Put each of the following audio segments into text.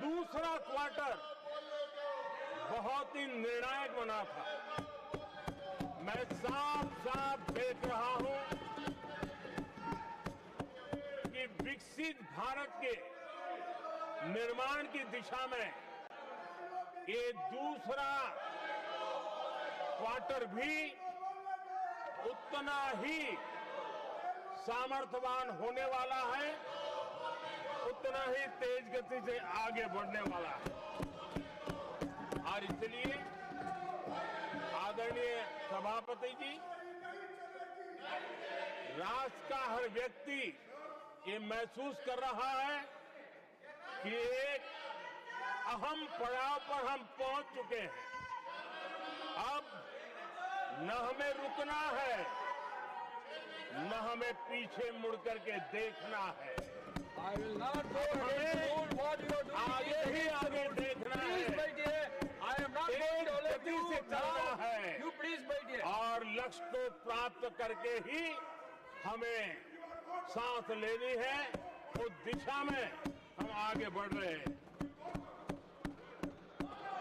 दूसरा क्वार्टर बहुत ही निर्णायक बना था। मैं साफ साफ देख रहा हूं कि विकसित भारत के निर्माण की दिशा में ये दूसरा क्वार्टर भी उतना ही सामर्थ्यवान होने वाला है, उतना ही तेज गति से आगे बढ़ने वाला है। और इसलिए आदरणीय सभापति जी, राष्ट्र का हर व्यक्ति ये महसूस कर रहा है कि एक अहम पड़ाव पर हम पहुंच चुके हैं। अब न हमें रुकना है, न हमें पीछे मुड़ करके देखना है। I will not go ahead to do what you are doing. आगे ही आगे देखना है। Please बैठिए। I am not going to let गति you से चलना now. है। You please बैठिए। और लक्ष्य को प्राप्त करके ही हमें सांस लेनी है। उस दिशा में हम आगे बढ़ रहे हैं।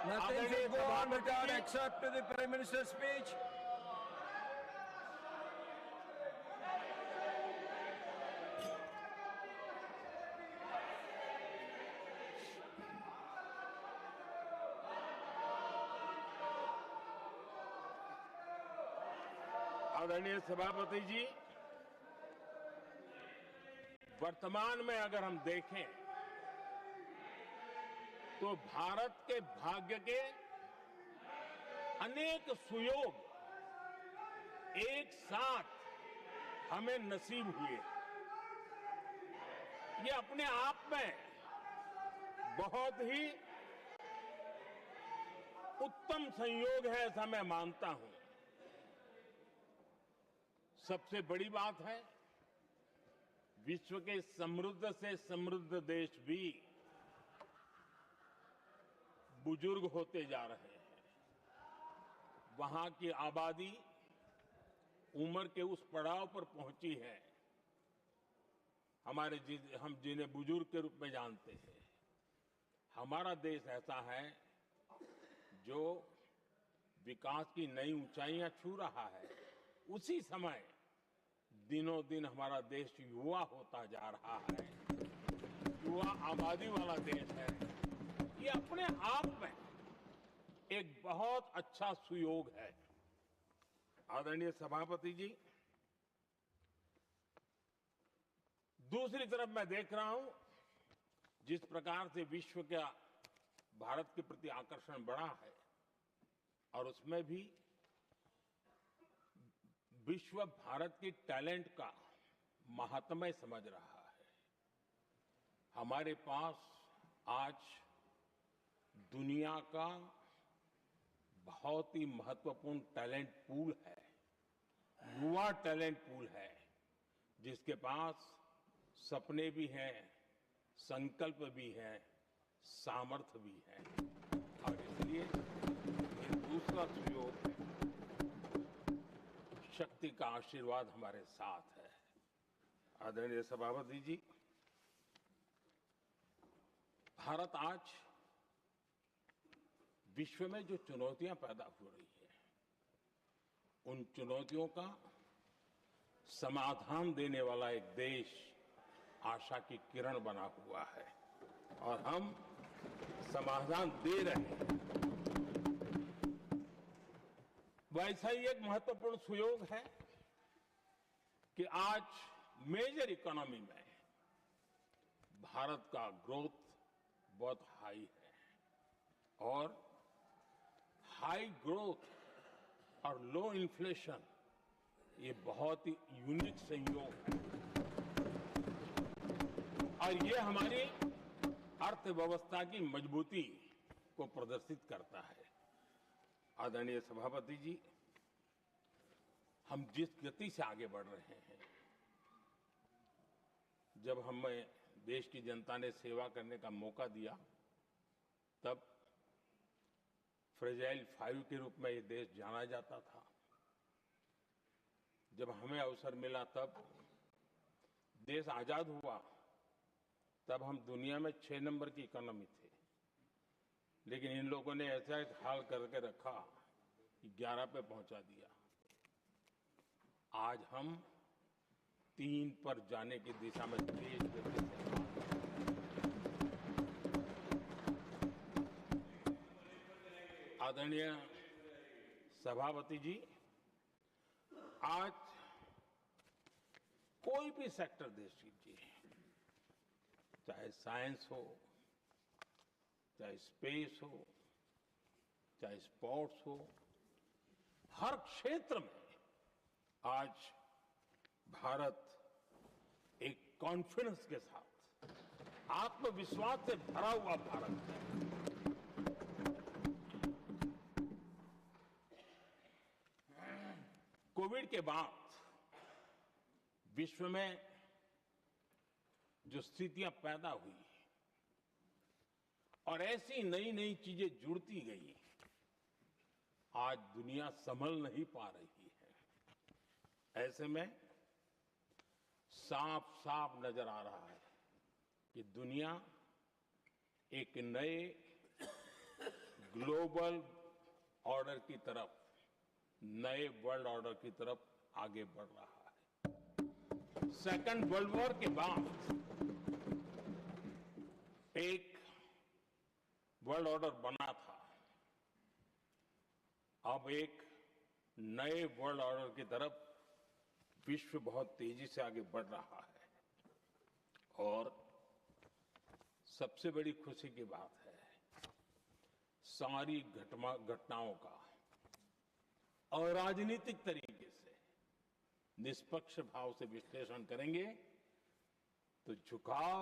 Nothing should go on without except to the Prime Minister's speech. आदरणीय सभापति जी, वर्तमान में अगर हम देखें तो भारत के भाग्य के अनेक सुयोग एक साथ हमें नसीब हुए। ये अपने आप में बहुत ही उत्तम संयोग है, ऐसा मैं मानता हूं। सबसे बड़ी बात है, विश्व के समृद्ध से समृद्ध देश भी बुजुर्ग होते जा रहे हैं। वहां की आबादी उम्र के उस पड़ाव पर पहुंची है हम जिन्हें बुजुर्ग के रूप में जानते हैं। हमारा देश ऐसा है जो विकास की नई ऊंचाइयां छू रहा है। उसी समय दिनों दिन हमारा देश युवा होता जा रहा है, युवा आबादी वाला देश है। ये अपने आप में एक बहुत अच्छा सुयोग है। आदरणीय सभापति जी, दूसरी तरफ मैं देख रहा हूं जिस प्रकार से विश्व का भारत के प्रति आकर्षण बढ़ा है, और उसमें भी विश्व भारत की टैलेंट का महात्म्य समझ रहा है। हमारे पास आज दुनिया का बहुत ही महत्वपूर्ण टैलेंट पूल है, युवा टैलेंट पूल है, जिसके पास सपने भी हैं, संकल्प भी हैं, सामर्थ्य भी है। और इसलिए ये दूसरा सुयोग है। शक्ति का आशीर्वाद हमारे साथ है। आदरणीय सभापति जी, भारत आज विश्व में जो चुनौतियां पैदा हो रही है, उन चुनौतियों का समाधान देने वाला एक देश आशा की किरण बना हुआ है, और हम समाधान दे रहे हैं। वैसा ही एक महत्वपूर्ण सुयोग है कि आज मेजर इकोनॉमी में भारत का ग्रोथ बहुत हाई है, और हाई ग्रोथ और लो इन्फ्लेशन ये बहुत ही यूनिक संयोग है, और ये हमारी अर्थव्यवस्था की मजबूती को प्रदर्शित करता है। आदरणीय सभापति जी, हम जिस गति से आगे बढ़ रहे हैं, जब हमें देश की जनता ने सेवा करने का मौका दिया, तब फ्रेजाइल 5 के रूप में ये देश जाना जाता था। जब हमें अवसर मिला, तब देश आजाद हुआ, तब हम दुनिया में 6 नंबर की इकोनॉमी थे। लेकिन इन लोगों ने ऐसा एक हाल करके रखा कि 11 पे पहुंचा दिया। आज हम 3 पर जाने की दिशा में तेज गति से आदरणीय सभापति जी, आज कोई भी सेक्टर देख लीजिए, चाहे साइंस हो, चाहे स्पेस हो, चाहे स्पोर्ट्स हो, हर क्षेत्र में आज भारत एक कॉन्फिडेंस के साथ, आत्मविश्वास से भरा हुआ भारत है। कोविड के बाद विश्व में जो स्थितियां पैदा हुई और ऐसी नई नई चीजें जुड़ती गई, आज दुनिया संभल नहीं पा रही है। ऐसे में साफ साफ नजर आ रहा है कि दुनिया एक नए ग्लोबल ऑर्डर की तरफ, नए वर्ल्ड ऑर्डर की तरफ आगे बढ़ रहा है। सेकेंड वर्ल्ड वॉर के बाद एक वर्ल्ड ऑर्डर बना था, अब एक नए वर्ल्ड ऑर्डर की तरफ विश्व बहुत तेजी से आगे बढ़ रहा है। और सबसे बड़ी खुशी की बात है, सारी घटनाओं का अराजनीतिक तरीके से निष्पक्ष भाव से विश्लेषण करेंगे तो झुकाव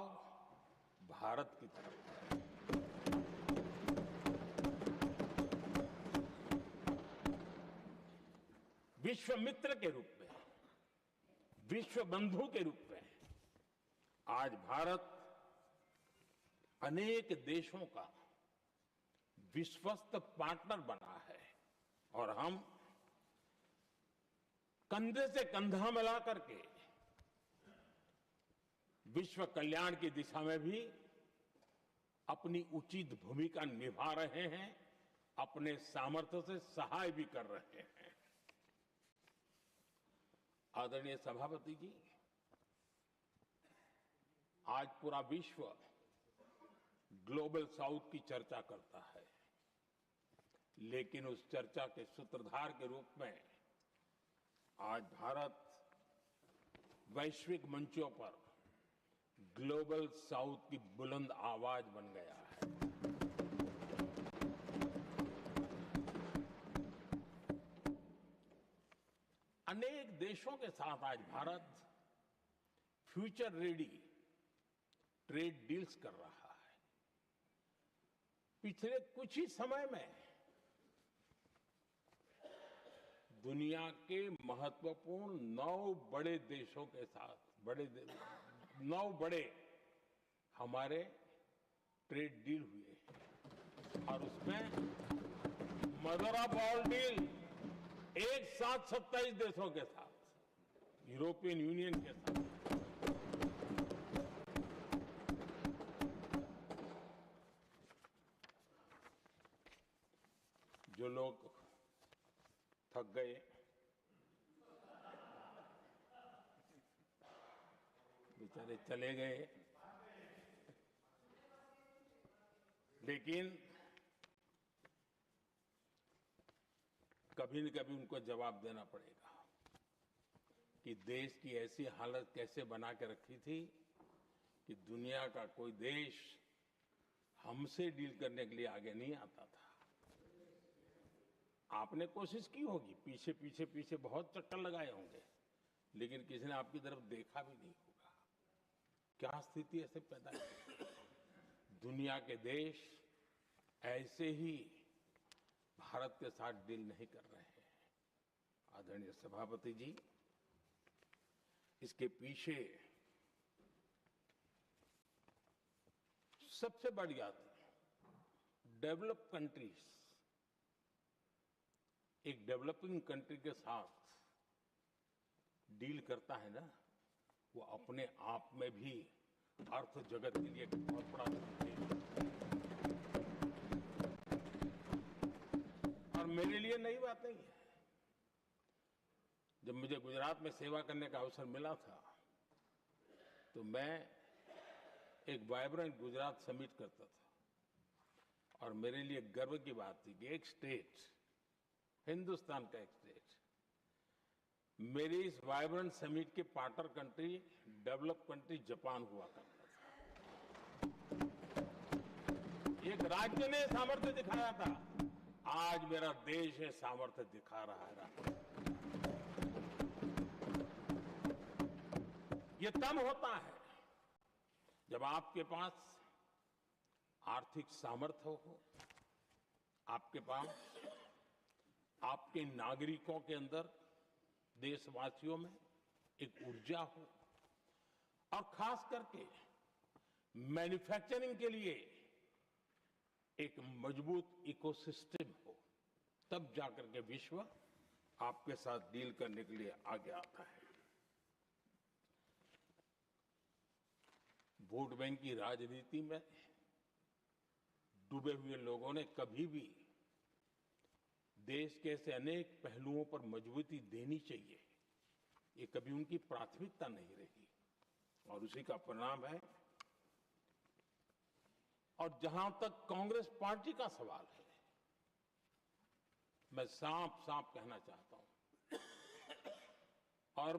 भारत की तरफ है। विश्व मित्र के रूप में, विश्व बंधु के रूप में आज भारत अनेक देशों का विश्वस्त पार्टनर बना है और हम कंधे से कंधा मिला करके विश्व कल्याण की दिशा में भी अपनी उचित भूमिका निभा रहे हैं, अपने सामर्थ्य से सहाय भी कर रहे हैं। आदरणीय सभापति जी, आज पूरा विश्व ग्लोबल साउथ की चर्चा करता है, लेकिन उस चर्चा के सूत्रधार के रूप में आज भारत वैश्विक मंचों पर ग्लोबल साउथ की बुलंद आवाज बन गया है। अनेक देशों के साथ आज Bharat future ready trade deals कर रहा है। पिछले कुछ ही समय में दुनिया के महत्वपूर्ण 9 बड़े देशों के साथ 9 बड़े हमारे ट्रेड डील हुए हैं और उसमें मदर ऑफ ऑल डील एक साथ 27 देशों के साथ, यूरोपियन यूनियन के साथ। जो लोग थक गए, बेचारे चले गए, लेकिन कभी न कभी उनको जवाब देना पड़ेगा कि देश की ऐसी हालत कैसे बना के रखी थी कि दुनिया का कोई देश हमसे डील करने के लिए आगे नहीं आता था। आपने कोशिश की होगी, पीछे पीछे पीछे बहुत चक्कर लगाए होंगे, लेकिन किसी ने आपकी तरफ देखा भी नहीं होगा। क्या स्थिति ऐसे पैदा की? दुनिया के देश ऐसे ही भारत के साथ डील नहीं कर रहे हैं। आदरणीय सभापति जी, इसके पीछे सबसे बड़ी बात, डेवलप कंट्रीज एक डेवलपिंग कंट्री के साथ डील करता है ना, वो अपने आप में भी अर्थ जगत के लिए बहुत बड़ा है। मेरे लिए नई बात नहीं है। जब मुझे गुजरात में सेवा करने का अवसर मिला था तो मैं एक वाइब्रेंट गुजरात समिट करता था और मेरे लिए गर्व की बात थी कि एक स्टेट, हिंदुस्तान का एक स्टेट, मेरे इस वाइब्रेंट समिट के partner country, develop country Japan हुआ करता था। एक राज्य ने सामर्थ्य दिखाया था, आज मेरा देश है सामर्थ्य दिखा रहा है। ये तब होता है जब आपके पास आर्थिक सामर्थ्य हो, आपके पास आपके नागरिकों के अंदर, देशवासियों में एक ऊर्जा हो और खास करके मैन्युफैक्चरिंग के लिए एक मजबूत इकोसिस्टम हो, तब जाकर के विश्व आपके साथ डील करने के लिए आगे आता है। वोट बैंक की राजनीति में डूबे हुए लोगों ने कभी भी देश के ऐसे अनेक पहलुओं पर मजबूती देनी चाहिए, ये कभी उनकी प्राथमिकता नहीं रही और उसी का परिणाम है। और जहां तक कांग्रेस पार्टी का सवाल है, मैं साफ साफ कहना चाहता हूं और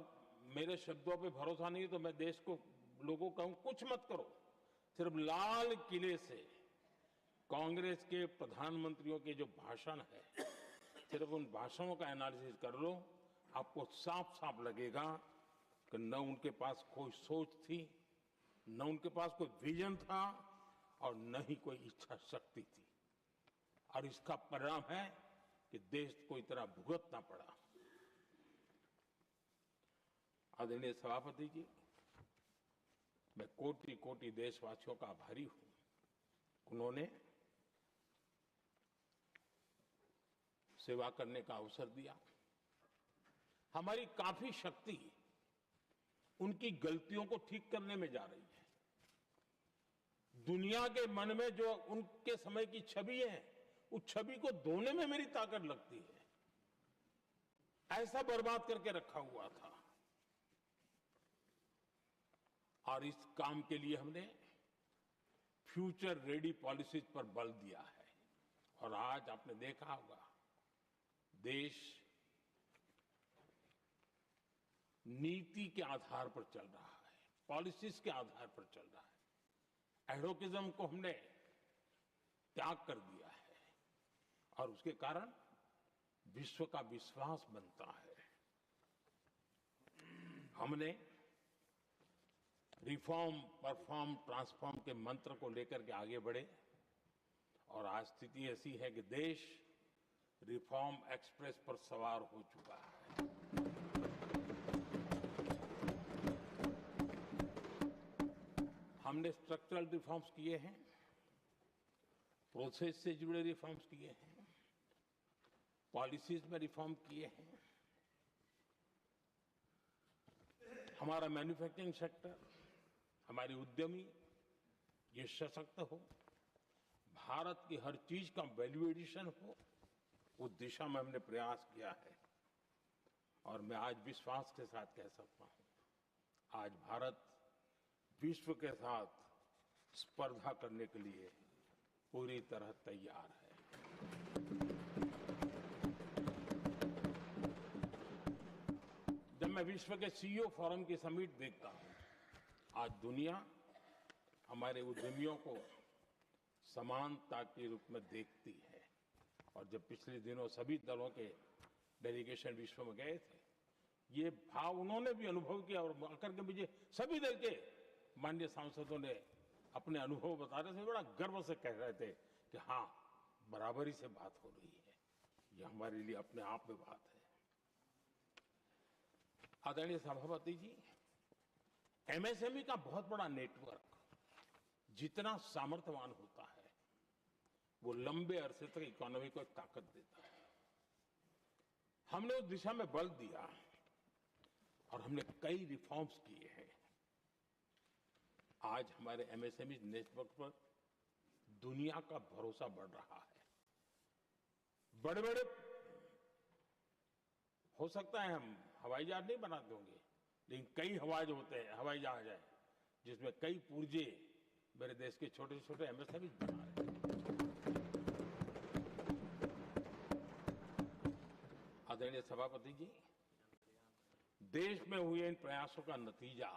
मेरे शब्दों पे भरोसा नहीं तो मैं देश को, लोगों को कहूं कुछ मत करो, सिर्फ लाल किले से कांग्रेस के प्रधानमंत्रियों के जो भाषण है, सिर्फ उन भाषणों का एनालिसिस कर लो, आपको साफ साफ लगेगा कि न उनके पास कोई सोच थी, न उनके पास कोई विजन था और न ही कोई इच्छा शक्ति थी। और इसका परिणाम है कि देश को इतना भुगतना पड़ा। आदरणीय सभापति जी, मैं कोटि कोटि देशवासियों का आभारी हूं। उन्होंने सेवा करने का अवसर दिया। हमारी काफी शक्ति उनकी गलतियों को ठीक करने में जा रही है। दुनिया के मन में जो उनके समय की छवि है, उस छवि को धोने में मेरी ताकत लगती है। ऐसा बर्बाद करके रखा हुआ था और इस काम के लिए हमने फ्यूचर रेडी पॉलिसीज पर बल दिया है। और आज आपने देखा होगा, देश नीति के आधार पर चल रहा है, पॉलिसीज के आधार पर चल रहा है। एडोकिज्म को हमने त्याग कर दिया है और उसके कारण विश्व का विश्वास बनता है। हमने रिफॉर्म, परफॉर्म, ट्रांसफॉर्म के मंत्र को लेकर के आगे बढ़े और आज स्थिति ऐसी है कि देश रिफॉर्म एक्सप्रेस पर सवार हो चुका है। हमने स्ट्रक्चरल रिफॉर्म्स किए हैं, प्रोसेस से जुड़े रिफॉर्म्स किए हैं, पॉलिसीज में रिफॉर्म किए हैं। हमारा मैन्युफैक्चरिंग सेक्टर, हमारे उद्यमी ये सशक्त हो, भारत की हर चीज का वैल्यू एडिशन हो, उस दिशा में हमने प्रयास किया है। और मैं आज विश्वास के साथ कह सकता हूं, आज भारत विश्व के साथ स्पर्धा करने के लिए पूरी तरह तैयार है। जब मैं विश्व के सीईओ फोरम की समिट देखता हूं, आज दुनिया हमारे उद्यमियों को समानता के रूप में देखती है। और जब पिछले दिनों सभी दलों के डेलीगेशन विश्व में गए थे, ये भाव उन्होंने भी अनुभव किया और आकर के मुझे सभी दल के माननीय सांसदों ने अपने अनुभव बता रहे थे, बड़ा गर्व से कह रहे थे कि हाँ, बराबरी से बात हो रही है। ये हमारे लिए अपने आप में बात है। आदरणीय सभापति जी, एमएसएमई का बहुत बड़ा नेटवर्क जितना सामर्थ्यवान होता है, वो लंबे अरसे तक इकोनॉमी को एक ताकत देता है। हमने उस दिशा में बल दिया और हमने कई रिफॉर्म्स किए हैं। आज हमारे एमएसएमई नेटवर्क पर दुनिया का भरोसा बढ़ रहा है। बड़े बड़े हो सकता है हम हवाई जहाज नहीं बनाते होंगे, लेकिन कई हवाई जहाज हैं जिसमें कई पुर्जे मेरे देश के छोटे छोटे एमएसएमई बना रहे हैं। आदरणीय सभापति जी, देश में हुए इन प्रयासों का नतीजा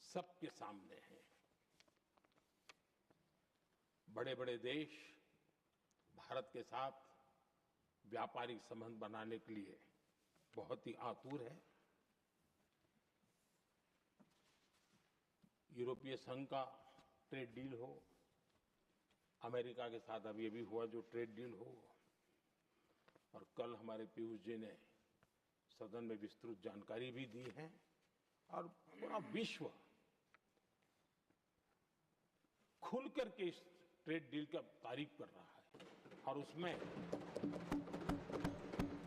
सबके सामने है। बड़े बड़े देश भारत के साथ व्यापारिक संबंध बनाने के लिए बहुत ही आतुर है। यूरोपीय संघ का ट्रेड डील हो, अमेरिका के साथ अभी अभी हुआ जो ट्रेड डील हो, और कल हमारे पीयूष जी ने सदन में विस्तृत जानकारी भी दी है, और पूरा विश्व खुल करके इस ट्रेड डील का तारीफ कर रहा है। और उसमें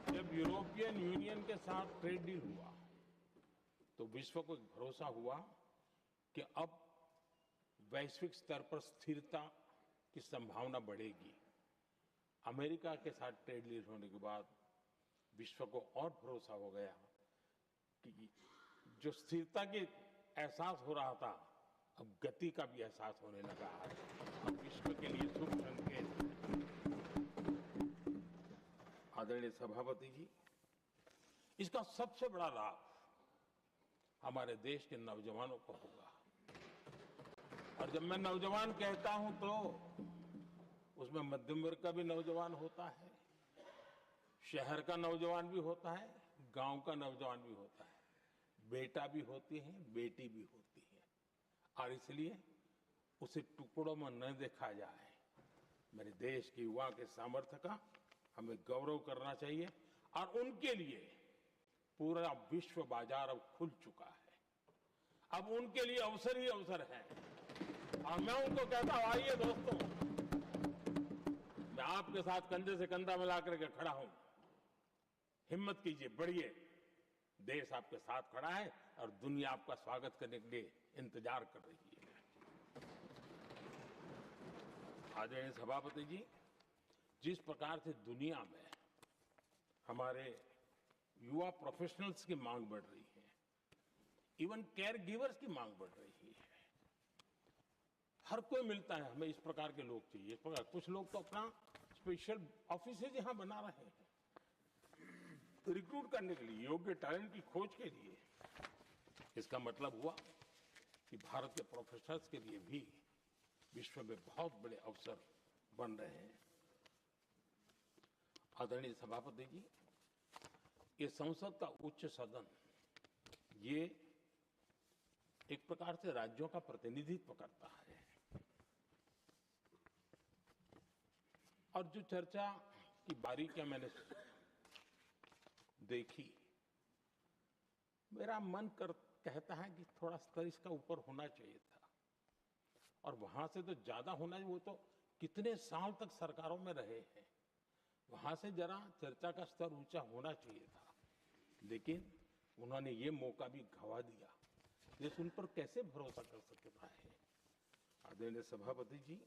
जब यूरोपियन यूनियन के साथ ट्रेड डील हुआ तो विश्व को एक भरोसा हुआ कि अब वैश्विक स्तर पर स्थिरता की संभावना बढ़ेगी। अमेरिका के साथ ट्रेड डील होने के बाद विश्व को और भरोसा हो गया कि जो स्थिरता के एहसास हो रहा था, अब गति का भी एहसास होने लगा है। अब विश्व के लिए शुभ संकेत है। आदरणीय सभापति जी, इसका सबसे बड़ा लाभ हमारे देश के नौजवानों को होगा। और जब मैं नौजवान कहता हूं तो उसमें मध्यम वर्ग का भी नौजवान होता है, शहर का नौजवान भी होता है, गांव का नौजवान भी होता है, बेटा भी होती है, बेटी भी होती है। और इसलिए उसे टुकड़ों में न देखा जाए। मेरे देश के युवा के सामर्थ्य का हमें गौरव करना चाहिए, और उनके लिए पूरा विश्व बाजार अब खुल चुका है। अब उनके लिए अवसर ही अवसर है। और मैं उनको कहता हूं, आइए दोस्तों, मैं आपके साथ कंधे से कंधा मिला करके खड़ा हूं। हिम्मत कीजिए, बढ़िए। देश आपके साथ खड़ा है और दुनिया आपका स्वागत करने के लिए इंतजार कर रही है। आदरणीय सभापति जी, जिस प्रकार से दुनिया में हमारे युवा प्रोफेशनल्स की मांग बढ़ रही है, इवन केयर गिवर्स की मांग बढ़ रही है, हर कोई मिलता है हमें इस प्रकार के लोग चाहिए। इस प्रकार कुछ लोग तो अपना स्पेशल ऑफिस यहां बना रहे हैं रिक्रूट करने के लिए, योग्य टैलेंट की खोज के लिए। इसका मतलब हुआ कि भारत के प्रोफेशनल्स के लिए भी विश्व में बहुत बड़े अवसर बन रहे हैं। आदरणीय सभापति जी, ये संसद का उच्च सदन, ये एक प्रकार से राज्यों का प्रतिनिधित्व करता है। और जो चर्चा की बारीकियां मैंने देखी, मेरा मन कहता है कि थोड़ा स्तर इसका ऊपर होना चाहिए था, और वहां से तो ज्यादा होना चाहिए। वो तो कितने साल तक सरकारों में रहे हैं, वहां से जरा चर्चा का स्तर ऊंचा होना चाहिए था। लेकिन उन्होंने ये मौका भी गंवा दिया। देश उन पर कैसे भरोसा कर सकता है। आदरणीय सभापति जी,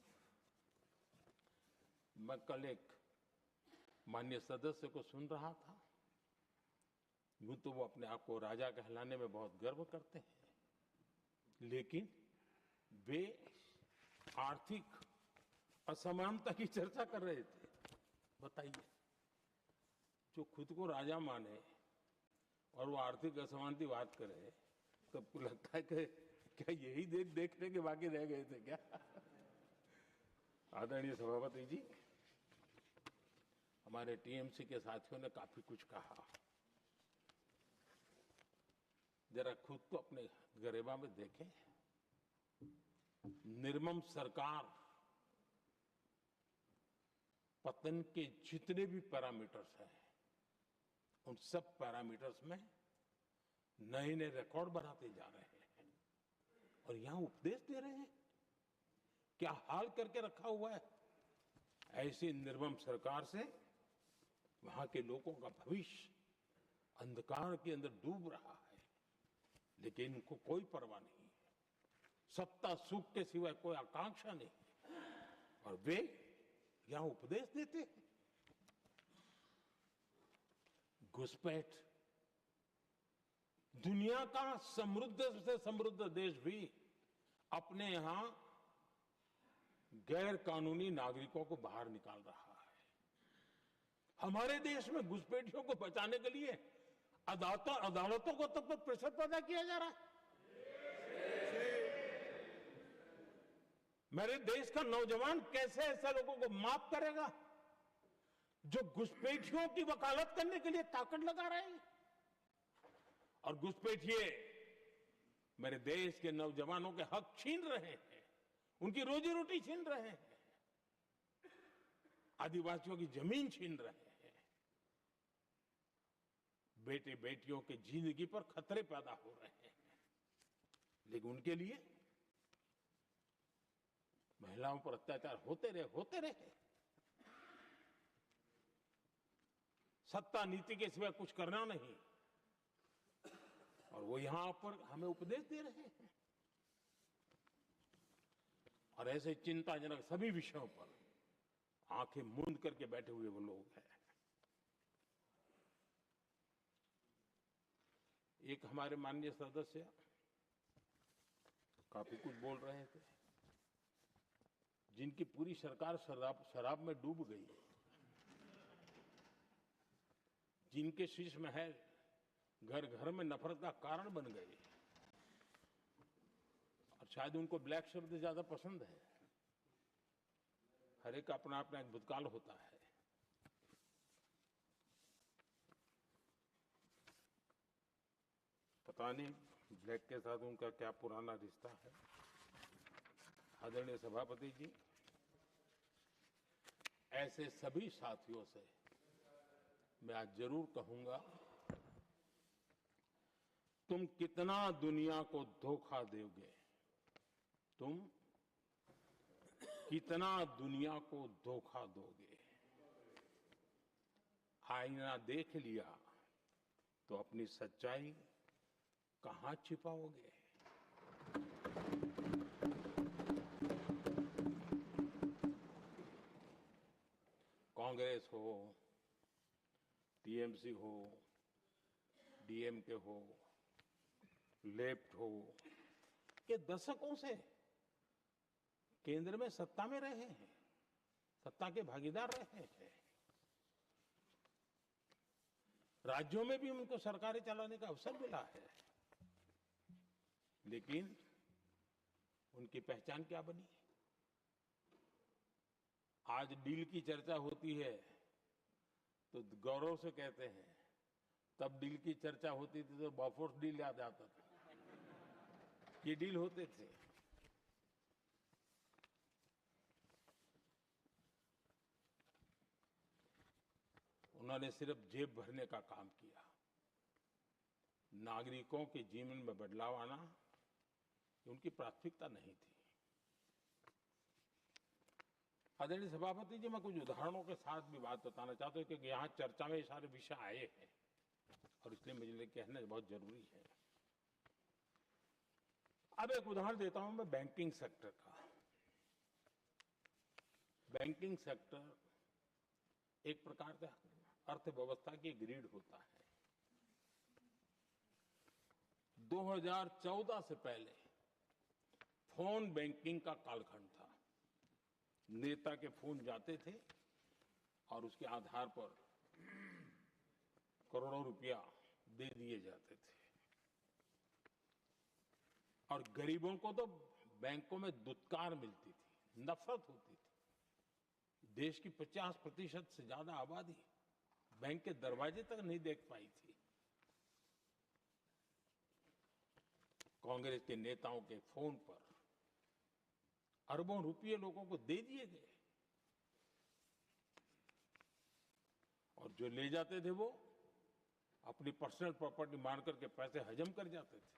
मैं कल एक माननीय सदस्य को सुन रहा था। यूं तो वो अपने आप को राजा कहलाने में बहुत गर्व करते हैं, लेकिन वे आर्थिक असमानता की चर्चा कर रहे थे। बताइए, जो खुद को राजा माने और वो आर्थिक असमानता की बात करे, तो आपको लगता है कि क्या यही देखने के बाकी रह गए थे क्या? आदरणीय सभापति जी, हमारे टीएमसी के साथियों ने काफी कुछ कहा। जरा खुद को अपने गरेबा में देखें। निर्मम सरकार पतन के जितने भी पैरामीटर्स हैं, उन सब पैरामीटर्स में नए नए रिकॉर्ड बनाते जा रहे हैं, और यहां उपदेश दे रहे हैं। क्या हाल करके रखा हुआ है। ऐसी निर्मम सरकार से वहां के लोगों का भविष्य अंधकार के अंदर डूब रहा है, लेकिन इनको कोई परवाह नहीं है। सत्ता सुख के सिवाय कोई आकांक्षा नहीं, और वे यहां उपदेश देते हैं। घुसपैठ। दुनिया का समृद्ध से समृद्ध देश भी अपने यहां गैर कानूनी नागरिकों को बाहर निकाल रहा है। हमारे देश में घुसपैठियों को बचाने के लिए अदालतों को तब तक प्रेशर पैदा किया जा रहा है। मेरे देश का नौजवान कैसे ऐसे लोगों को माफ करेगा जो घुसपैठियों की वकालत करने के लिए ताकत लगा रहे हैं। और घुसपैठिए मेरे देश के नौजवानों के हक छीन रहे हैं, उनकी रोजी रोटी छीन रहे हैं, आदिवासियों की जमीन छीन रहे हैं, बेटे बेटियों की जिंदगी पर खतरे पैदा हो रहे हैं। लेकिन उनके लिए महिलाओं पर अत्याचार होते रहे। सत्ता नीति के सिवा कुछ करना नहीं, और वो यहां पर हमें उपदेश दे रहे हैं। और ऐसे चिंताजनक सभी विषयों पर आंखें मूंद करके बैठे हुए वो लोग हैं। एक हमारे माननीय सदस्य काफी कुछ बोल रहे थे, जिनकी पूरी सरकार शराब में डूब गई, जिनके शीश महल घर घर में नफरत का कारण बन गए, और शायद उनको ब्लैक शब्द ज्यादा पसंद है। हर एक अपना अपना एक भूतकाल होता है। पता नहीं ब्लैक के साथ उनका क्या पुराना रिश्ता है। आदरणीय सभापति जी, ऐसे सभी साथियों से मैं आज जरूर कहूंगा, तुम कितना दुनिया को धोखा दोगे, तुम कितना दुनिया को धोखा दोगे। आईना देख लिया तो अपनी सच्चाई कहां छिपाओगे। कांग्रेस हो, टीएमसी हो, डीएमके हो, लेफ्ट हो, ये दशकों से केंद्र में सत्ता में रहे हैं, सत्ता के भागीदार रहे हैं। राज्यों में भी उनको सरकारें चलाने का अवसर मिला है, लेकिन उनकी पहचान क्या बनी। आज डील की चर्चा होती है तो गौरव से कहते हैं, तब डील की चर्चा होती थी तो बॉफोर्स डील याद आता था। ये डील होते थे। उन्होंने सिर्फ जेब भरने का काम किया। नागरिकों के जीवन में बदलाव आना उनकी प्राथमिकता नहीं थी। आदरणीय सभापति जी, मैं कुछ उदाहरणों के साथ भी बात बताना चाहता हूं, क्योंकि यहाँ चर्चा में ये सारे विषय आए हैं और इसलिए मुझे कहना बहुत जरूरी है। अब एक उदाहरण देता हूं मैं बैंकिंग सेक्टर का। बैंकिंग सेक्टर एक प्रकार का अर्थव्यवस्था की ग्रिड होता है। 2014 से पहले फोन बैंकिंग का कालखंड था। नेता के फोन जाते थे और उसके आधार पर करोड़ों रुपया दे दिए जाते थे, और गरीबों को तो बैंकों में दुत्कार मिलती थी, नफरत होती थी। देश की 50% से ज्यादा आबादी बैंक के दरवाजे तक नहीं देख पाई थी। कांग्रेस के नेताओं के फोन पर अरबों रुपये लोगों को दे दिए गए, और जो ले जाते थे वो अपनी पर्सनल प्रॉपर्टी मान करके पैसे हजम कर जाते थे।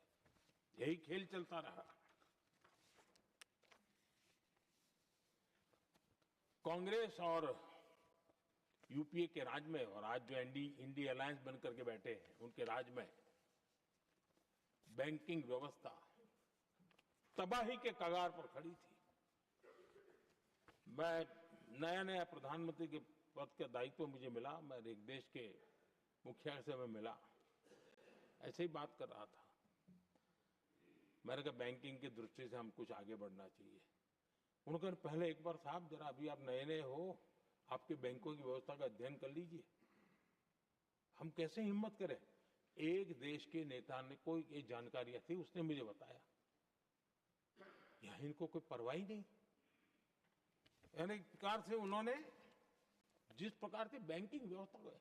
यही खेल चलता रहा। कांग्रेस और यूपीए के राज में, और आज जो इंडी अलायंस बनकर के बैठे हैं, उनके राज में बैंकिंग व्यवस्था तबाही के कगार पर खड़ी थी। मैं नया प्रधानमंत्री के पद का दायित्व मुझे मिला। मैं एक देश के मुखिया से मैं मिला, ऐसे ही बात कर रहा था। मैंने कहा बैंकिंग की दृष्टि से हम कुछ आगे बढ़ना चाहिए। उन्होंने कहा पहले एक बार साहब जरा अभी आप नए नए हो, आपके बैंकों की व्यवस्था का अध्ययन कर लीजिए। हम कैसे हिम्मत करें? एक देश के नेता ने कोई ये जानकारियां थी, उसने मुझे बताया। यहां इनको कोई परवाह ही नहीं। यानी एक प्रकार से उन्होंने जिस प्रकार से बैंकिंग व्यवस्था को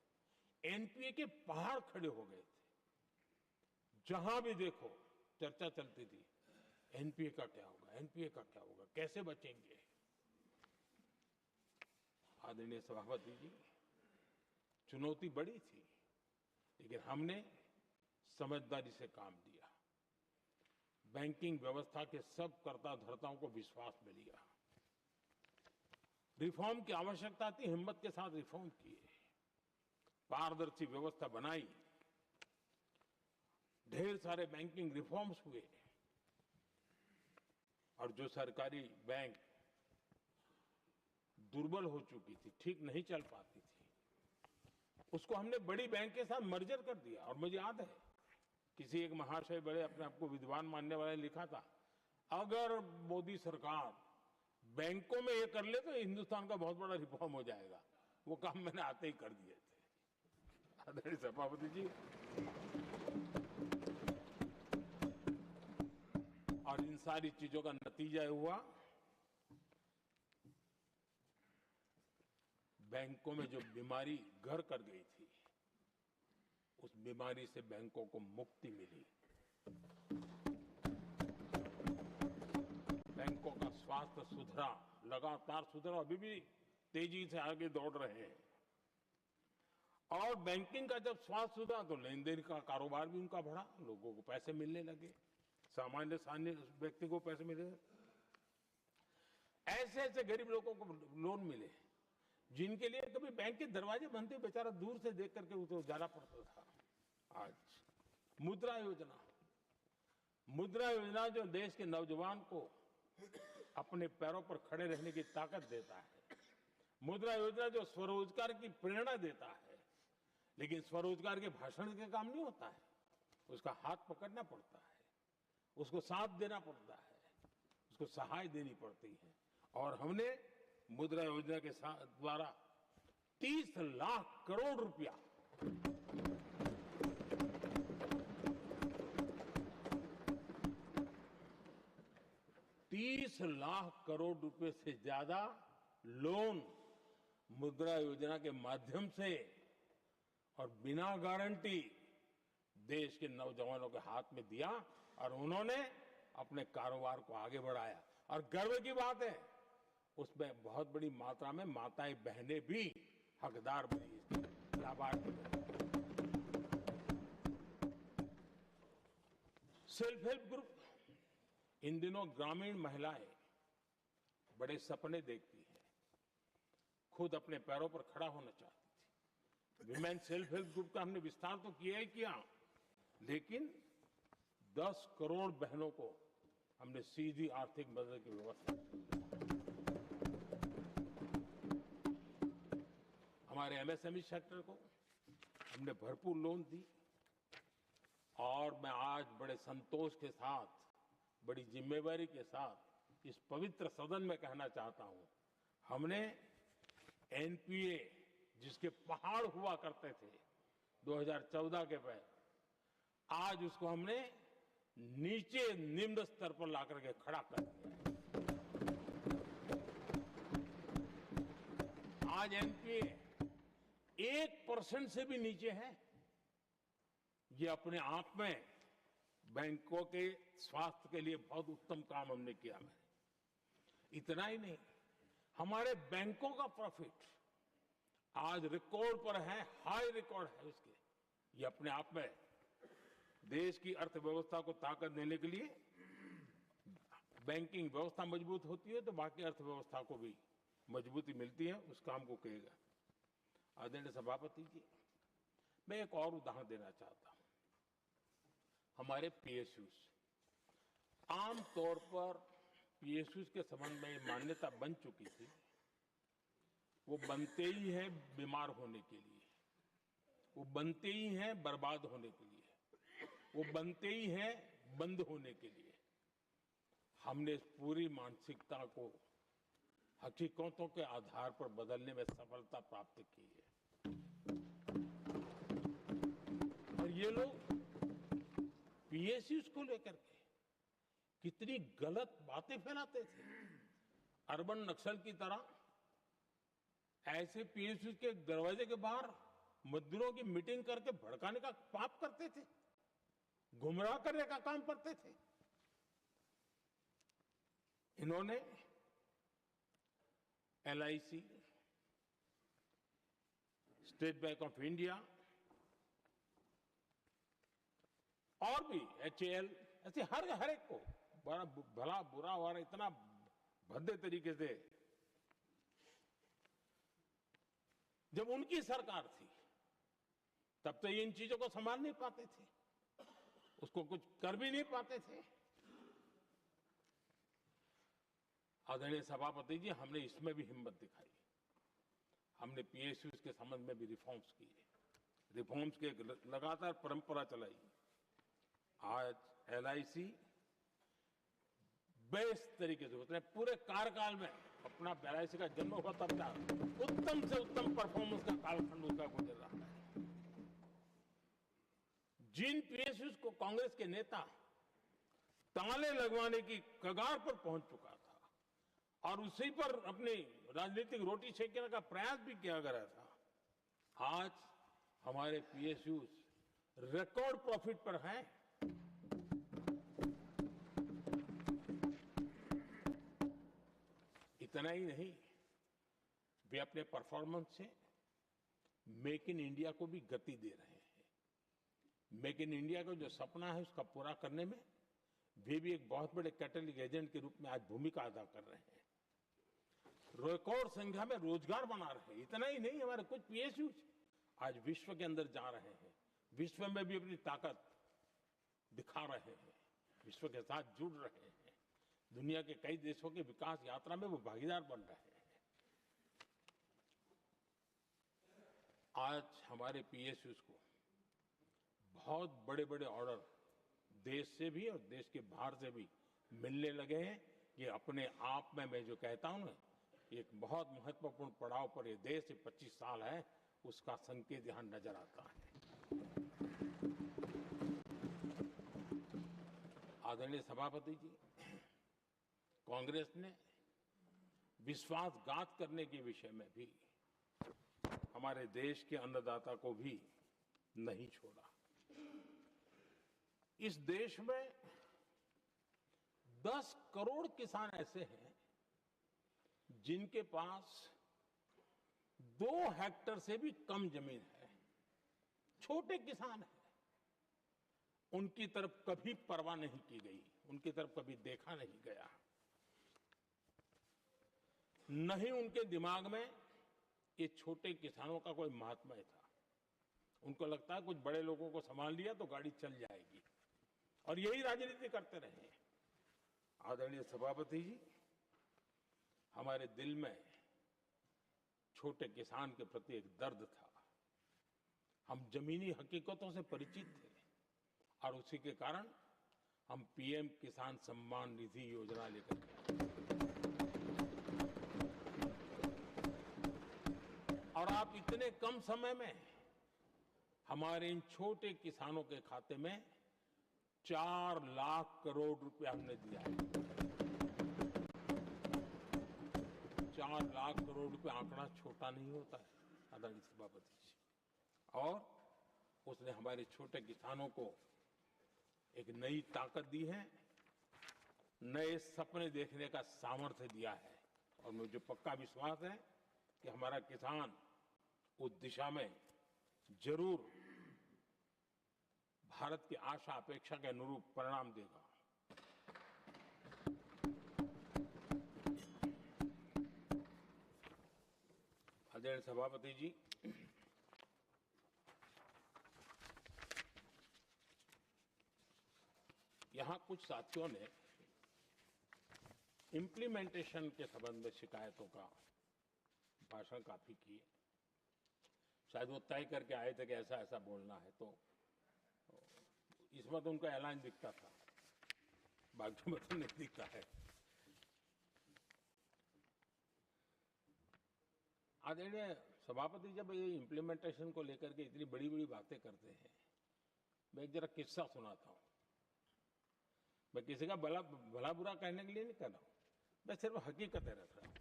एनपीए के पहाड़ खड़े हो गए थे। जहां भी देखो चर्चा चलती थी, एनपीए का क्या होगा, एनपीए का क्या होगा, कैसे बचेंगे। आदरणीय सभापति जी, चुनौती बड़ी थी, लेकिन हमने समझदारी से काम लिया। बैंकिंग व्यवस्था के सब कर्ता धर्ताओं को विश्वास में लिया। रिफॉर्म की आवश्यकता थी, हिम्मत के साथ रिफॉर्म किए, पारदर्शी व्यवस्था बनाई, ढेर सारे बैंकिंग रिफॉर्म्स हुए और जो सरकारी बैंक दुर्बल हो चुकी थी, ठीक नहीं चल पाती थी, उसको हमने बड़ी बैंक के साथ मर्जर कर दिया। और मुझे याद है किसी एक महाशय बड़े अपने आप को विद्वान मानने वाले ने लिखा था, अगर मोदी सरकार बैंकों में ये कर ले तो हिंदुस्तान का बहुत बड़ा रिफॉर्म हो जाएगा। वो काम मैंने आते ही कर दिए थे। आदरणीय सभापति जी, और इन सारी चीजों का नतीजा हुआ बैंकों में जो बीमारी घर कर गई थी, उस बीमारी से बैंकों को मुक्ति मिली। बैंकों का स्वास्थ्य सुधरा, लगातार सुधरा, अभी भी तेजी से आगे दौड़ रहे हैं। और बैंकिंग का जब स्वास्थ्य सुधरा तो लेन देन का कारोबार भी उनका बढ़ा, लोगों को पैसे मिलने लगे, सामान्य व्यक्ति को पैसे मिले। ऐसे ऐसे गरीब लोगों को लोन मिले जिनके लिए कभी बैंक के दरवाजे बंद थे, बेचारा दूर से देख करके उसे जाना पड़ता था। आज मुद्रा योजना, मुद्रा योजना जो देश के नौजवान को अपने पैरों पर खड़े रहने की ताकत देता है, मुद्रा योजना जो स्वरोजगार की प्रेरणा देता है, लेकिन स्वरोजगार के भाषण के काम नहीं होता है, उसका हाथ पकड़ना पड़ता है, उसको साथ देना पड़ता है, उसको सहाय देनी पड़ती है। और हमने मुद्रा योजना के द्वारा 30 लाख करोड़ रुपया ₹30 लाख से ज्यादा लोन मुद्रा योजना के माध्यम से और बिना गारंटी देश के नौजवानों के हाथ में दिया और उन्होंने अपने कारोबार को आगे बढ़ाया। और गर्व की बात है, उसमें बहुत बड़ी मात्रा में माताएं बहनें भी हकदार बनी, लाभार्थी बनी। सेल्फ हेल्प ग्रुप, इन दिनों ग्रामीण महिलाएं बड़े सपने देखती हैं, खुद अपने पैरों पर खड़ा होना चाहती थी। विमेन सेल्फ हेल्प ग्रुप का हमने विस्तार तो किया ही किया, लेकिन 10 करोड़ बहनों को हमने सीधी आर्थिक मदद की व्यवस्था की। हमारे एमएसएमई सेक्टर को हमने भरपूर लोन दी। और मैं आज बड़े संतोष के साथ, बड़ी जिम्मेवारी के साथ इस पवित्र सदन में कहना चाहता हूं, हमने एनपीए जिसके पहाड़ हुआ करते थे 2014 के पहले, आज उसको हमने नीचे निम्न स्तर पर लाकर के खड़ा कर दिया। आज एनपीए 1% से भी नीचे है। ये अपने आप में बैंकों के स्वास्थ्य के लिए बहुत उत्तम काम हमने किया। इतना ही नहीं, हमारे बैंकों का प्रॉफिट आज रिकॉर्ड पर है, हाई रिकॉर्ड है उसके। ये अपने आप में देश की अर्थव्यवस्था को ताकत देने के लिए, बैंकिंग व्यवस्था मजबूत होती है तो बाकी अर्थव्यवस्था को भी मजबूती मिलती है। उस काम को कहेगा। आदरणीय सभापति जी, मैं एक और उदाहरण देना चाहता हूं। हमारे पीएसयूज, आमतौर पर पीएसयूज के संबंध में मान्यता बन चुकी थी, वो बनते ही हैं बीमार होने के लिए। वो बनते ही हैं बर्बाद होने के लिए, वो बनते ही हैं बंद होने के लिए। हमने इस पूरी मानसिकता को हकीकतों के आधार पर बदलने में सफलता प्राप्त की है। और ये लोग पीएसयूज को लेकर के कितनी गलत बातें फैलाते थे। अर्बन नक्सल की तरह ऐसे पीएसयूज के दरवाजे के बाहर मजदूरों की मीटिंग करके भड़काने का पाप करते थे, गुमराह करने का काम करते थे। इन्होंने LIC, state bank of India और भी एचएएल, ऐसे हर एक को बड़ा भला बुरा और इतना भद्दे तरीके से, जब उनकी सरकार थी तब तो ये इन चीजों को संभाल नहीं पाते थे, उसको कुछ कर भी नहीं पाते थे। आदरणीय सभापति जी, हमने इसमें भी हिम्मत दिखाई। हमने पीएसयूज के संबंध में भी रिफॉर्म्स किए, रिफॉर्म्स की एक लगातार परंपरा चलाई। आज एलआईसी बेस्ट तरीके से, उसने पूरे कार्यकाल में अपना एलआईसी का जन्म हुआ तब तक उत्तम से उत्तम परफॉर्मेंस का कालखंड उसका गुजर रहा है। जिन पीएसयूज को कांग्रेस के नेता ताले लगवाने की कगार पर पहुंच चुका था और उसी पर अपनी राजनीतिक रोटी सेकने का प्रयास भी किया गया था, आज हमारे पीएसयूज रिकॉर्ड प्रॉफिट पर हैं। इतना ही नहीं, वे अपने परफॉर्मेंस से मेक इन इंडिया को भी गति दे रहे हैं। मेक इन इंडिया का जो सपना है उसका पूरा करने में वे भी एक बहुत बड़े कैटलिक एजेंट के रूप में आज भूमिका अदा कर रहे हैं। रिकॉर्ड संख्या में रोजगार बना रहे हैं। इतना ही नहीं, हमारे कुछ पीएसयू आज विश्व के अंदर जा रहे हैं, विश्व में भी अपनी ताकत दिखा रहे हैं, विश्व के साथ जुड़ रहे हैं, दुनिया के कई देशों की विकास यात्रा में वो भागीदार बन रहे हैं। आज हमारे पीएसयूज को बहुत बड़े बड़े ऑर्डर देश से भी और देश के बाहर से भी मिलने लगे हैं। ये अपने आप में मैं जो कहता हूं ना, एक बहुत महत्वपूर्ण पड़ाव पर ये देश 25 साल है, उसका संकेत यहां नजर आता है। आदरणीय सभापति जी, कांग्रेस ने विश्वासघात करने के विषय में भी हमारे देश के अन्नदाता को भी नहीं छोड़ा। इस देश में 10 करोड़ किसान ऐसे हैं जिनके पास 2 हेक्टेयर से भी कम जमीन है, छोटे किसान हैं। उनकी तरफ कभी परवाह नहीं की गई, उनकी तरफ कभी देखा नहीं गया, नहीं उनके दिमाग में ये छोटे किसानों का कोई महात्मा था। उनको लगता है कुछ बड़े लोगों को संभाल लिया तो गाड़ी चल जाएगी, और यही राजनीति करते रहे। आदरणीय सभापति जी, हमारे दिल में छोटे किसान के प्रति एक दर्द था। हम जमीनी हकीकतों से परिचित थे और उसी के कारण हम पीएम किसान सम्मान निधि योजना लेकर के और आप इतने कम समय में हमारे इन छोटे किसानों के खाते में 4 लाख करोड़ रुपया हमने दिया है। 4 लाख करोड़ रुपया आंकड़ा छोटा नहीं होता है आदरणीय सभापति जी। और उसने हमारे छोटे किसानों को एक नई ताकत दी है, नए सपने देखने का सामर्थ्य दिया है। और मुझे पक्का विश्वास है कि हमारा किसान उस दिशा में जरूर भारत की आशा अपेक्षा के अनुरूप परिणाम देगा। आदरणीय सभापति जी, यहां कुछ साथियों ने इम्प्लीमेंटेशन के संबंध में शिकायतों का भाषण काफी किए। शायद वो तय करके आए थे कि ऐसा ऐसा बोलना है, तो इसमें तो उनका ऐलान दिखता था, बाकी में तो नहीं दिखता है। आदरणीय सभापति, जब ये इम्प्लीमेंटेशन को लेकर के इतनी बड़ी बड़ी बातें करते हैं, मैं एक जरा किस्सा सुनाता हूँ। मैं किसी का भला बुरा कहने के लिए नहीं कर रहा हूँ, मैं सिर्फ हकीकतें रख रहा हूँ।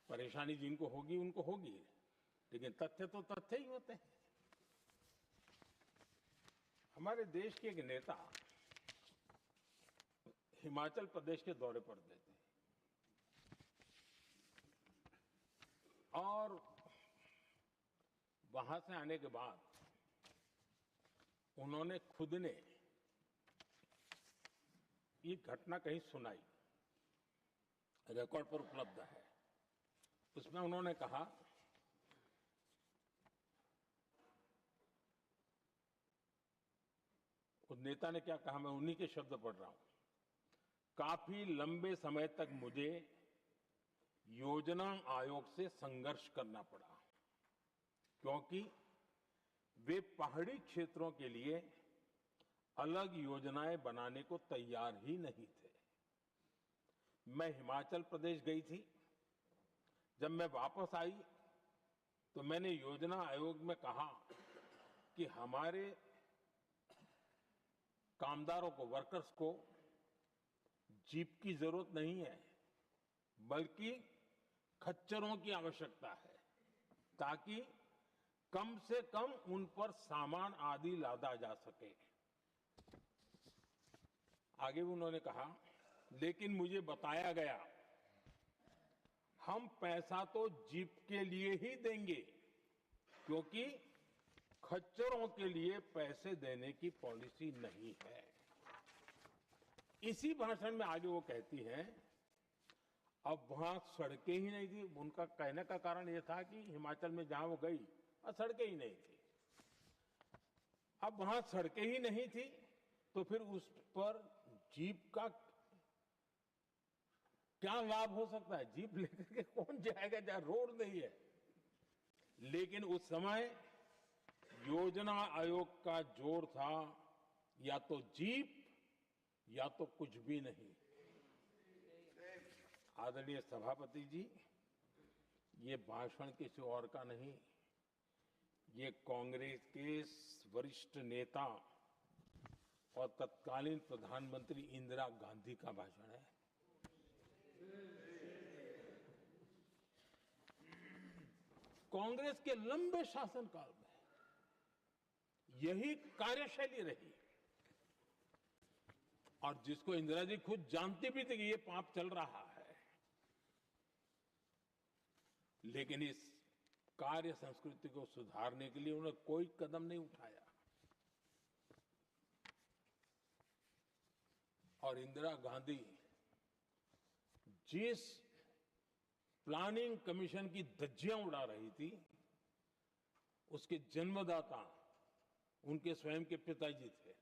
परेशानी जिनको होगी उनको होगी, लेकिन तथ्य तो तथ्य ही होते हैं। हमारे देश के एक नेता हिमाचल प्रदेश के दौरे पर गए थे और वहां से आने के बाद उन्होंने खुद ने ये घटना कहीं सुनाई, रिकॉर्ड पर उपलब्ध है। उसमें उन्होंने कहा, उस नेता ने क्या कहा, मैं उन्हीं के शब्द पढ़ रहा हूं। काफी लंबे समय तक मुझे योजना आयोग से संघर्ष करना पड़ा, क्योंकि वे पहाड़ी क्षेत्रों के लिए अलग योजनाएं बनाने को तैयार ही नहीं थे। मैं हिमाचल प्रदेश गई थी। जब मैं वापस आई तो मैंने योजना आयोग में कहा कि हमारे कामदारों को, वर्कर्स को जीप की जरूरत नहीं है, बल्कि खच्चरों की आवश्यकता है, ताकि कम से कम उन पर सामान आदि लादा जा सके। आगे उन्होंने कहा, लेकिन मुझे बताया गया हम पैसा तो जीप के लिए ही देंगे, क्योंकि खच्चरों के लिए पैसे देने की पॉलिसी नहीं है। इसी भाषण में आगे वो कहती हैं, अब वहां सड़कें ही नहीं थी। उनका कहने का कारण यह था कि हिमाचल में जहां वो गई सड़कें ही नहीं थी। अब वहां सड़कें ही नहीं थी तो फिर उस पर जीप का क्या लाभ हो सकता है? जीप लेकर के कौन जाएगा जहां रोड नहीं है? लेकिन उस समय योजना आयोग का जोर था या तो जीप या तो कुछ भी नहीं। आदरणीय सभापति जी, ये भाषण किसी और का नहीं, ये कांग्रेस के वरिष्ठ नेता और तत्कालीन प्रधानमंत्री इंदिरा गांधी का भाषण है। कांग्रेस के लंबे शासनकाल में यही कार्यशैली रही, और जिसको इंदिरा जी खुद जानती भी थी कि ये पाप चल रहा है, लेकिन इस कार्य संस्कृति को सुधारने के लिए उन्होंने कोई कदम नहीं उठाया। और इंदिरा गांधी जिस प्लानिंग कमीशन की धज्जियां उड़ा रही थी, उसके जन्मदाता उनके स्वयं के पिताजी थे।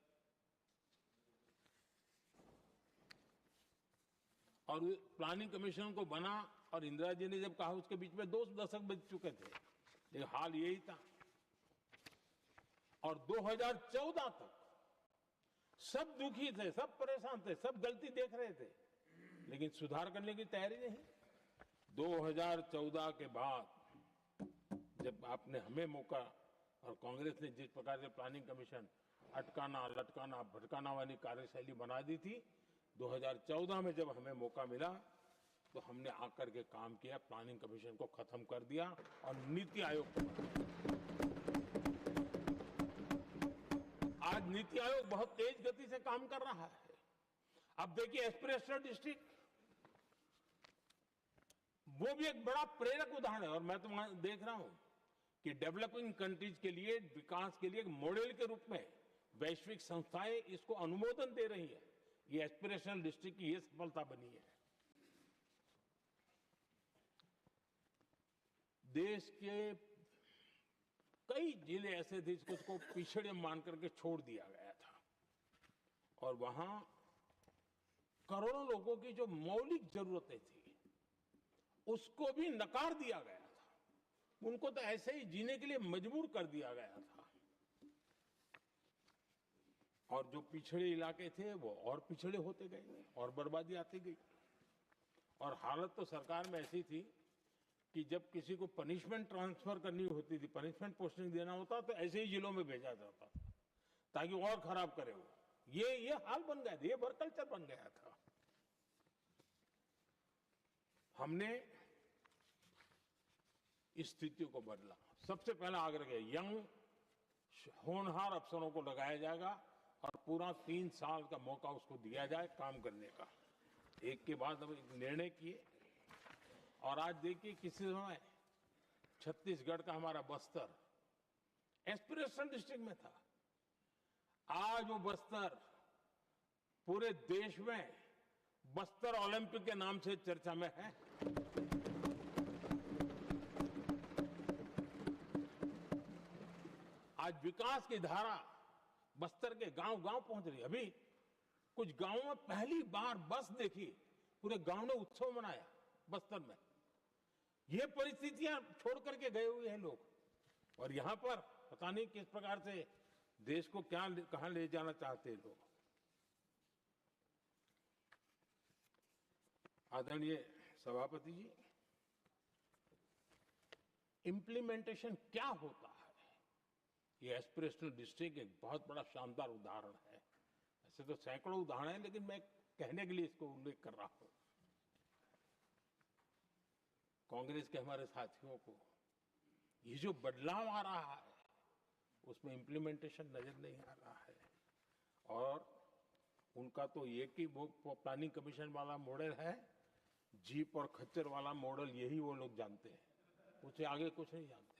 और प्लानिंग कमीशन को बना और इंदिरा जी ने जब कहा, उसके बीच में 2 दशक बीत चुके थे, लेकिन हाल यही था। और 2014 तक सब दुखी थे, सब परेशान थे, सब गलती देख रहे थे, लेकिन सुधार करने की तैयारी नहीं। 2014 के बाद जब आपने हमें मौका और कांग्रेस ने जिस प्रकार से प्लानिंग कमीशन अटकाना, लटकाना, भटकाना वाली कार्यशैली बना दी थी, 2014 में जब हमें मौका मिला तो हमने आकर के काम किया, प्लानिंग कमीशन को खत्म कर दिया और नीति आयोग को बनाया। आज नीति आयोग बहुत तेज गति से काम कर रहा है। अब देखिए एस्पिरेशनल डिस्ट्रिक्ट, वो भी एक बड़ा प्रेरक उदाहरण है। और मैं तो वहां देख रहा हूं कि डेवलपिंग कंट्रीज के लिए, विकास के लिए एक मॉडल के रूप में वैश्विक संस्थाएं इसको अनुमोदन दे रही है। ये एस्पिरेशनल डिस्ट्रिक्ट की ये सफलता बनी है। देश के कई जिले ऐसे थे जिसको पिछड़े मान करके छोड़ दिया गया था, और वहां करोड़ों लोगों की जो मौलिक जरूरतें थी उसको भी नकार दिया गया था। उनको तो ऐसे ही जीने के लिए मजबूर कर दिया गया था। और जो पिछड़े इलाके थे वो और पिछड़े होते गए और बर्बादी आती गई। और हालत तो सरकार में ऐसी थी कि जब किसी को पनिशमेंट ट्रांसफर करनी होती थी, पनिशमेंट पोस्टिंग देना होता, तो ऐसे ही जिलों में भेजा जाता था ताकि और खराब करे वो। ये हाल बन गया था, ये वर्क कल्चर बन गया था। हमने इस स्थिति को बदला। सबसे पहला आग्रह किया, यंग होनहार अफसरों को लगाया जाएगा और पूरा 3 साल का मौका उसको दिया जाए काम करने का। एक के बाद हम निर्णय किए। और आज देखिए किसी समय छत्तीसगढ़ का हमारा बस्तर एस्पिरेशनल डिस्ट्रिक्ट में था, आज वो बस्तर पूरे देश में बस्तर ओलंपिक के नाम से चर्चा में है। आज विकास की धारा बस्तर के गांव-गांव पहुंच रही है। अभी कुछ गांवों में पहली बार बस देखी, पूरे गांव ने उत्सव मनाया बस्तर में। ये परिस्थितियां छोड़ करके गए हुए हैं लोग, और यहां पर पता नहीं किस प्रकार से देश को कहां ले जाना चाहते हैं लोग। आदरणीय सभापति जी, इम्प्लीमेंटेशन क्या होता है, ये एस्पिरेशनल डिस्ट्रिक्ट एक बहुत बड़ा शानदार उदाहरण है। ऐसे तो सैकड़ों उदाहरण हैं, लेकिन मैं कहने के लिए इसको उल्लेख कर रहा हूं। कांग्रेस के हमारे साथियों को ये जो बदलाव आ रहा है उसमें इम्प्लीमेंटेशन नजर नहीं आ रहा है। और उनका तो एक ही वो प्लानिंग कमीशन वाला मॉडल है, जीप और खच्चर वाला मॉडल, यही वो लोग जानते हैं, उससे आगे कुछ नहीं जानते।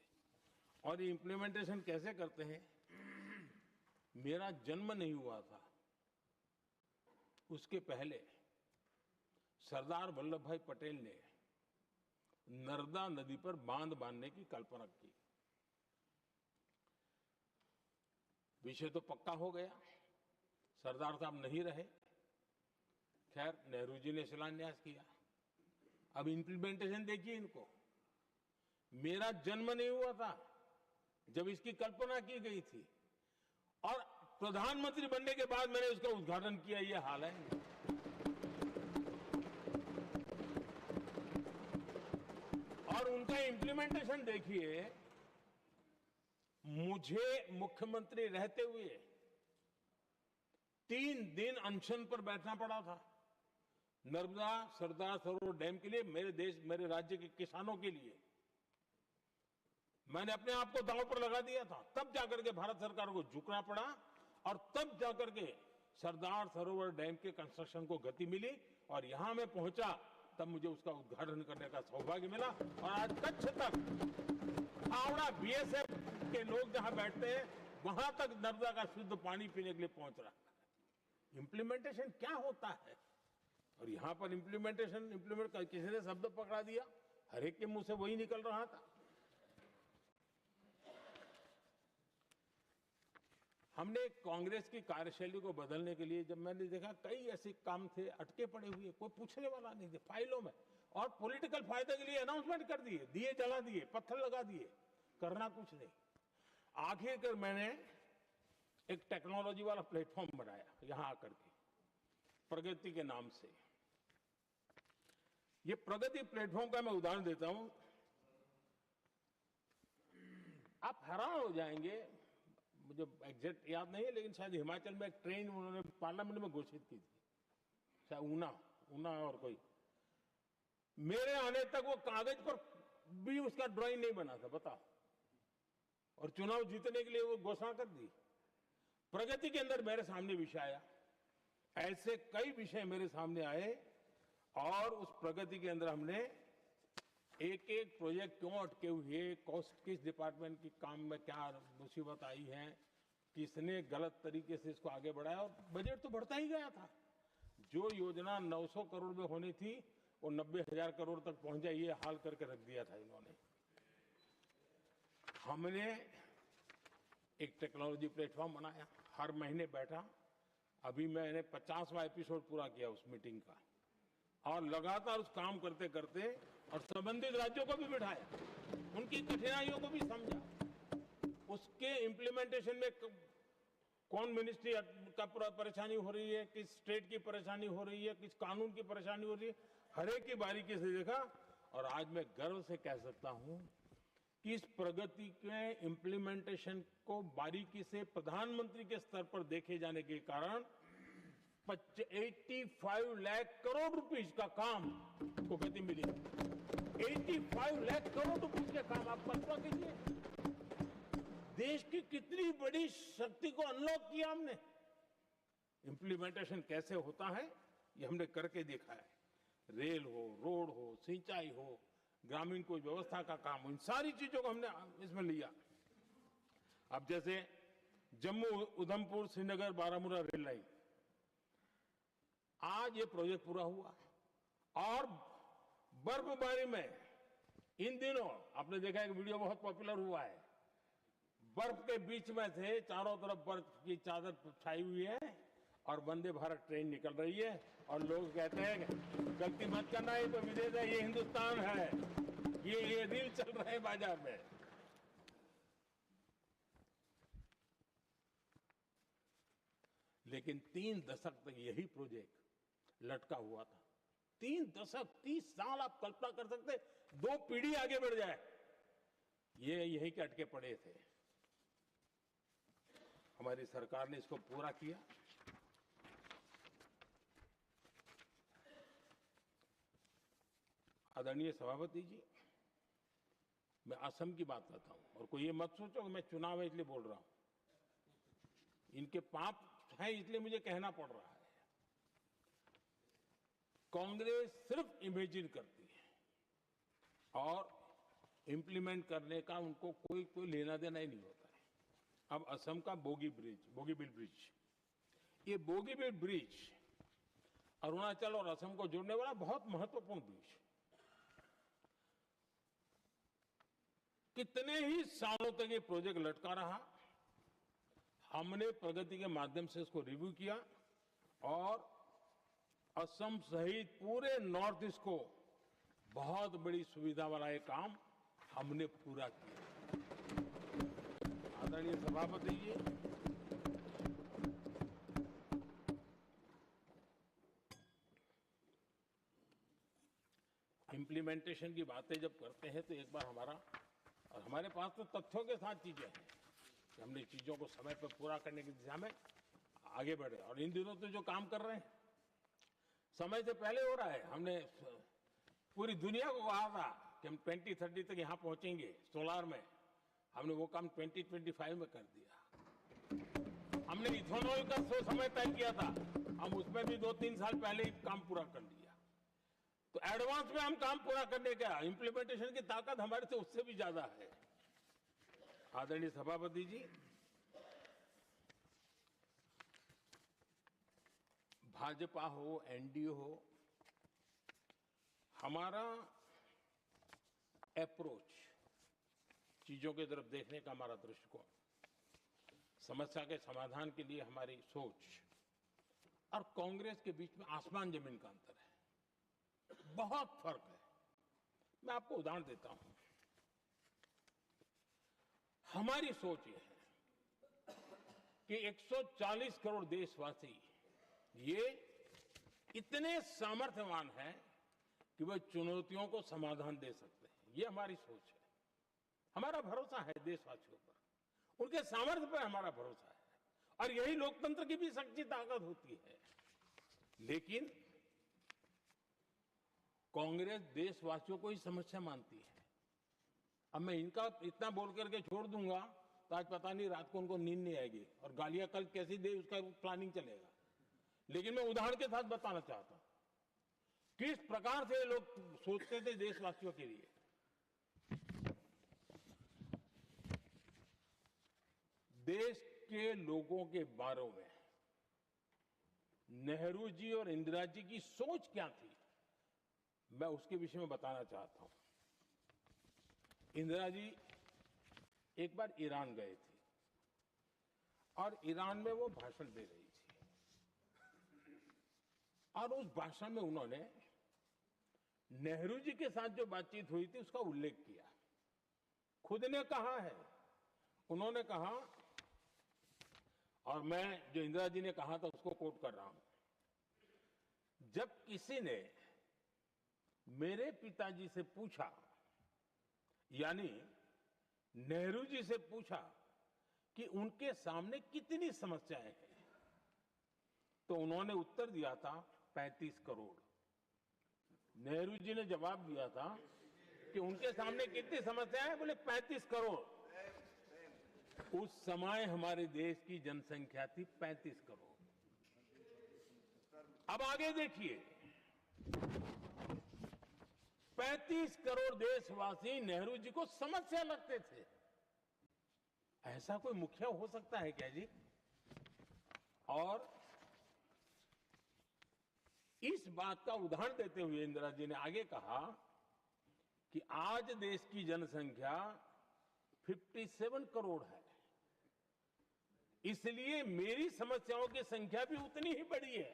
और ये इम्प्लीमेंटेशन कैसे करते हैं, मेरा जन्म नहीं हुआ था उसके पहले सरदार वल्लभ भाई पटेल ने नर्मदा नदी पर बांध बांधने की कल्पना की। विषय तो पक्का हो गया, सरदार साहब नहीं रहे, खैर नेहरू जी ने शिलान्यास किया। अब इम्प्लीमेंटेशन देखिए इनको। मेरा जन्म नहीं हुआ था जब इसकी कल्पना की गई थी, और प्रधानमंत्री बनने के बाद मैंने उसका उद्घाटन किया, ये हाल है। और उनका इम्प्लीमेंटेशन देखिए, मुझे मुख्यमंत्री रहते हुए 3 दिन अनशन पर बैठना पड़ा था नर्मदा सरदार सरोवर डैम के लिए, मेरे राज्य के किसानों के लिए। मैंने अपने आप को दांव पर लगा दिया था, तब जाकर के भारत सरकार को झुकना पड़ा, और तब जाकर के सरदार सरोवर डैम के कंस्ट्रक्शन को गति मिली, और यहां मैं पहुंचा तब मुझे उसका उद्घाटन करने का सौभाग्य मिला। और आज कच्छ तक हावड़ा बीएसएफ के लोग जहां बैठते हैं वहां तक नर्मदा का शुद्ध पानी पीने के लिए पहुंच रहा है। इंप्लीमेंटेशन क्या होता है, और यहां पर इम्प्लीमेंट किसी ने शब्द पकड़ा दिया, हर एक के मुंह से वही निकल रहा था। हमने कांग्रेस की कार्यशैली को बदलने के लिए, जब मैंने देखा कई ऐसे काम थे अटके पड़े हुए, कोई पूछने वाला नहीं थे फाइलों में, और पॉलिटिकल फायदे के लिए अनाउंसमेंट कर दिए, दिए जला दिए, पत्थर लगा दिए, करना कुछ नहीं। आखिरकार मैंने एक टेक्नोलॉजी वाला प्लेटफॉर्म बनाया यहां आकर के, प्रगति के नाम से। ये प्रगति प्लेटफॉर्म का मैं उदाहरण देता हूं, आप हैरान हो जाएंगे। मुझे एग्जैक्ट याद नहीं है, लेकिन शायद हिमाचल में एक ट्रेन उन्होंने पार्लियामेंट में घोषित की थी, शायद ऊना और कोई। मेरे आने तक वो कागज पर भी उसका ड्राइंग नहीं बना था, बताओ, और चुनाव जीतने के लिए वो घोषणा कर दी। प्रगति के अंदर मेरे सामने विषय आया, ऐसे कई विषय मेरे सामने आए, और उस प्रगति के अंदर हमने एक एक प्रोजेक्ट क्यों अटके हुए, किस डिपार्टमेंट की काम में क्या मुसीबत आई है, किसने गलत तरीके से इसको आगे बढ़ाया, और बजट तो बढ़ता ही गया था। जो योजना 900 करोड़ में होनी थी वो 90,000 करोड़ तक पहुंच जाए, ये हाल करके रख दिया था इन्होंने। हमने एक टेक्नोलॉजी प्लेटफॉर्म बनाया, हर महीने बैठा, अभी मैंने 50वां एपिसोड पूरा किया उस मीटिंग का, और लगातार उस काम करते करते और संबंधित राज्यों को भी बिठाया, उनकी कठिनाइयों को भी समझा, उसके इम्प्लीमेंटेशन में कौन मिनिस्ट्री का परेशानी हो रही है, किस स्टेट की परेशानी हो रही है, किस कानून की परेशानी हो रही है, हर एक की बारीकी से देखा। और आज मैं गर्व से कह सकता हूं कि इस प्रगति के इम्प्लीमेंटेशन को बारीकी से प्रधानमंत्री के स्तर पर देखे जाने के कारण 85 लाख करोड़ रुपीस का काम को गति मिली। 85 लाख करोड़ रुपीस के काम, आप कल्पना कीजिए देश की कितनी बड़ी शक्ति को अनलॉक किया हमने। इंप्लीमेंटेशन कैसे होता है ये हमने करके देखा है। रेल हो, रोड हो, सिंचाई हो, ग्रामीण कोई व्यवस्था का काम हो, इन सारी चीजों को हमने इसमें लिया। अब जैसे जम्मू उधमपुर श्रीनगर बारामूला रेल लाइन, आज ये प्रोजेक्ट पूरा हुआ। और बर्फबारी में इन दिनों आपने देखा एक वीडियो बहुत पॉपुलर हुआ है, बर्फ के बीच में से चारों तरफ बर्फ की चादर छाई हुई है और वंदे भारत ट्रेन निकल रही है और लोग कहते हैं गलती मत करना, ये तो विदेश है, ये हिंदुस्तान है, ये रील चल रहे हैं बाजार में। लेकिन 3 दशक तक यही प्रोजेक्ट लटका हुआ था। 3 दशक, 30 साल, आप कल्पना कर सकते, 2 पीढ़ी आगे बढ़ जाए, ये यही के अटके पड़े थे। हमारी सरकार ने इसको पूरा किया। आदरणीय सभापति जी, मैं असम की बात करता हूं और कोई ये मत सोचो कि मैं चुनाव है इसलिए बोल रहा हूं। इनके पाप है इसलिए मुझे कहना पड़ रहा है। कांग्रेस सिर्फ इमेजिन करती है और इंप्लीमेंट करने का उनको कोई लेना देना ही नहीं होता है। अब असम का बोगीबील ब्रिज, ये बोगीबील ब्रिज अरुणाचल और असम को जोड़ने वाला बहुत महत्वपूर्ण ब्रिज, कितने ही सालों तक ये प्रोजेक्ट लटका रहा। हमने प्रगति के माध्यम से इसको रिव्यू किया और असम सहित पूरे नॉर्थ ईस्ट को बहुत बड़ी सुविधा वाला ये काम हमने पूरा किया। आदरणीय सभापति जी, इंप्लीमेंटेशन की बातें जब करते हैं तो एक बार हमारे पास तो तथ्यों के साथ चीजें हैं कि हमने चीजों को समय पर पूरा करने की दिशा में आगे बढ़े। और इन दिनों तो जो काम कर रहे हैं समय से पहले हो रहा है। हमने पूरी दुनिया को कहा था कि हम 2030 तक यहां पहुंचेंगे सोलार में, हमने वो काम 2025 में कर दिया। हमने इथेनॉल का समय तय किया था, हम उसमें भी 2-3 साल पहले ही काम पूरा कर लिया। तो एडवांस में हम काम पूरा करने का, इंप्लीमेंटेशन की ताकत हमारे से उससे भी ज्यादा है। आदरणीय सभापति जी, भाजपा हो, एनडीए हो, हमारा अप्रोच, चीजों की तरफ देखने का हमारा दृष्टिकोण, समस्या के समाधान के लिए हमारी सोच और कांग्रेस के बीच में आसमान जमीन का अंतर है, बहुत फर्क है। मैं आपको उदाहरण देता हूं। हमारी सोच ये है कि 140 करोड़ देशवासी ये इतने सामर्थ्यवान हैं कि वे चुनौतियों को समाधान दे सकते हैं। ये हमारी सोच है। हमारा भरोसा है देशवासियों पर, उनके सामर्थ्य पर हमारा भरोसा है और यही लोकतंत्र की भी सच्ची ताकत होती है। लेकिन कांग्रेस देशवासियों को ही समस्या मानती है। अब मैं इनका इतना बोल करके छोड़ दूंगा तो आज पता नहीं रात को उनको नींद नहीं आएगी और गालियां कल कैसी दे उसका प्लानिंग चलेगा। लेकिन मैं उदाहरण के साथ बताना चाहता हूं किस प्रकार से लोग सोचते थे देशवासियों के लिए। देश के लोगों के बारे में नेहरू जी और इंदिरा जी की सोच क्या थी, मैं उसके विषय में बताना चाहता हूं। इंदिरा जी एक बार ईरान गए थे और ईरान में वो भाषण दे रही थी और उस भाषण में उन्होंने नेहरू जी के साथ जो बातचीत हुई थी उसका उल्लेख किया। खुद ने कहा है, उन्होंने कहा, और मैं जो इंदिरा जी ने कहा था उसको कोट कर रहा हूं, जब किसी ने मेरे पिताजी से पूछा, यानी नेहरू जी से पूछा कि उनके सामने कितनी समस्याएं हैं, तो उन्होंने उत्तर दिया था 35 करोड़। नेहरू जी ने जवाब दिया था कि उनके सामने कितनी समस्याएं हैं, बोले 35 करोड़। उस समय हमारे देश की जनसंख्या थी 35 करोड़। अब आगे देखिए, 35 करोड़ देशवासी नेहरू जी को समस्या लगते थे। ऐसा कोई मुखिया हो सकता है क्या जी? और इस बात का उदाहरण देते हुए इंदिरा जी ने आगे कहा कि आज देश की जनसंख्या 57 करोड़ है, इसलिए मेरी समस्याओं की संख्या भी उतनी ही बड़ी है।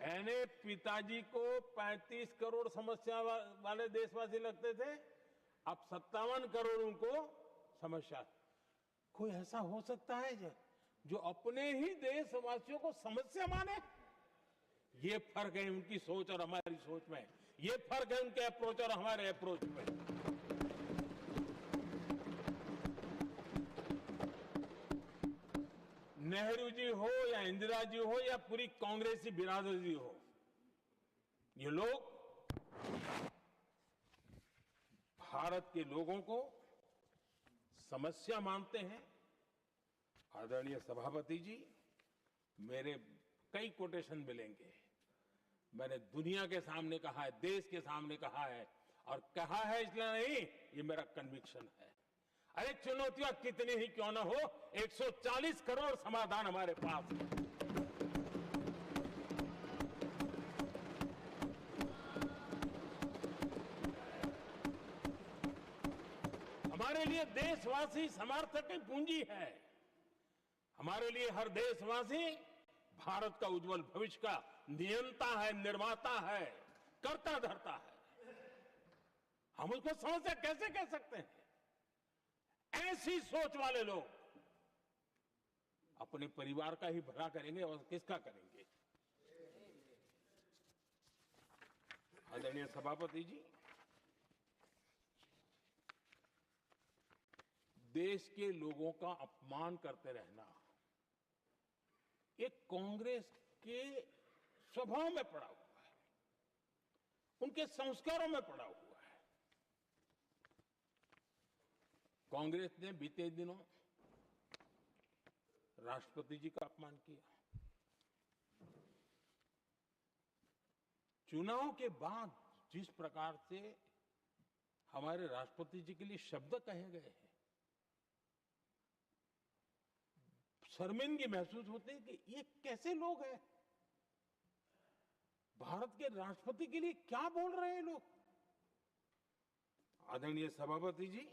यानी पिताजी को 35 करोड़ समस्या वाले देशवासी लगते थे, अब 57 करोड़ उनको समस्या। कोई ऐसा हो सकता है जो अपने ही देशवासियों को समस्या माने? ये फर्क है उनकी सोच और हमारी सोच में, ये फर्क है उनके अप्रोच और हमारे अप्रोच में। नेहरू जी हो या इंदिरा जी हो या पूरी कांग्रेसी बिरादरी हो, ये लोग भारत के लोगों को समस्या मानते हैं। आदरणीय सभापति जी, मेरे कई कोटेशन मिलेंगे। मैंने दुनिया के सामने कहा है, देश के सामने कहा है, और कहा है इसलिए नहीं, ये मेरा कन्विक्शन है। अरे चुनौतियां कितनी ही क्यों ना हो, 140 करोड़ समाधान हमारे पास है। हमारे लिए देशवासी समर्थक की पूंजी है। हमारे लिए हर देशवासी भारत का उज्जवल भविष्य का नियंता है, निर्माता है, कर्ता धर्ता है। हम उसको समस्या कैसे कह सकते हैं? ऐसी सोच वाले लोग अपने परिवार का ही भला करेंगे और किसका करेंगे? आदरणीय सभापति जी, देश के लोगों का अपमान करते रहना एक कांग्रेस के स्वभाव में पड़ा हुआ है, उनके संस्कारों में पड़ा हुआ है। कांग्रेस ने बीते दिनों राष्ट्रपति जी का अपमान किया। चुनाव के बाद जिस प्रकार से हमारे राष्ट्रपति जी के लिए शब्द कहे गए हैं, शर्मिंदगी महसूस होती है कि ये कैसे लोग हैं? भारत के राष्ट्रपति के लिए क्या बोल रहे हैं लोग? आदरणीय सभापति जी,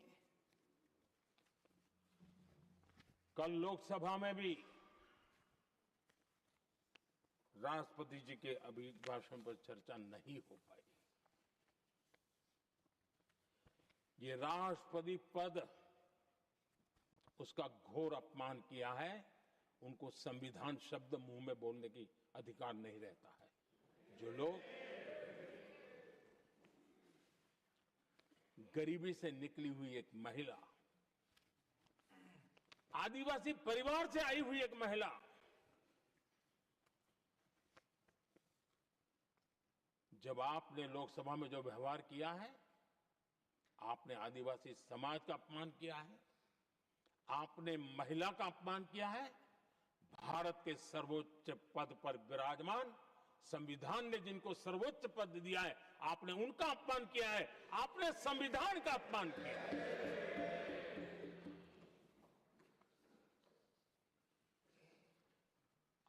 कल लोकसभा में भी राष्ट्रपति जी के अभिभाषण पर चर्चा नहीं हो पाई। ये राष्ट्रपति पद, उसका घोर अपमान किया है। उनको संविधान शब्द मुंह में बोलने की अधिकार नहीं रहता है। जो लोग गरीबी से निकली हुई एक महिला, आदिवासी परिवार से आई हुई एक महिला, जब आपने लोकसभा में जो व्यवहार किया है, आपने आदिवासी समाज का अपमान किया है, आपने महिला का अपमान किया है। भारत के सर्वोच्च पद पर विराजमान, संविधान ने जिनको सर्वोच्च पद दिया है, आपने उनका अपमान किया है, आपने संविधान का अपमान किया है।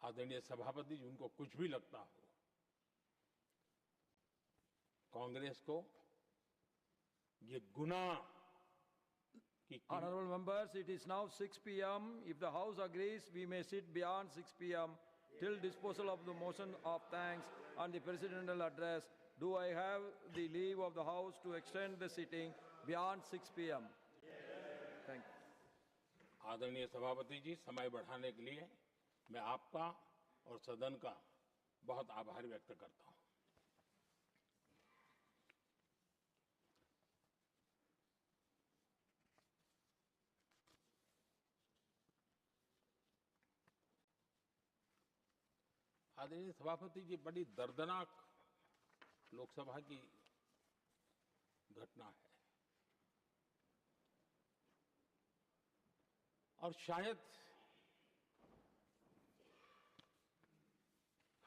आदरणीय सभापति जी, उनको कुछ भी लगता हो, कांग्रेस को ये गुनाह Honorable members, it is now 6 p.m. If the House agrees, we may sit beyond 6 p.m. till disposal of the motion of thanks on the presidential address. Do I have the leave of the House to extend the sitting beyond 6 p.m.? Thank you. आदरणीय सभापति जी, समय बढ़ाने के लिए मैं आपका और सदन का बहुत आभार व्यक्त करता हूं। आदरणीय सभापति जी, बड़ी दर्दनाक लोकसभा की घटना है और शायद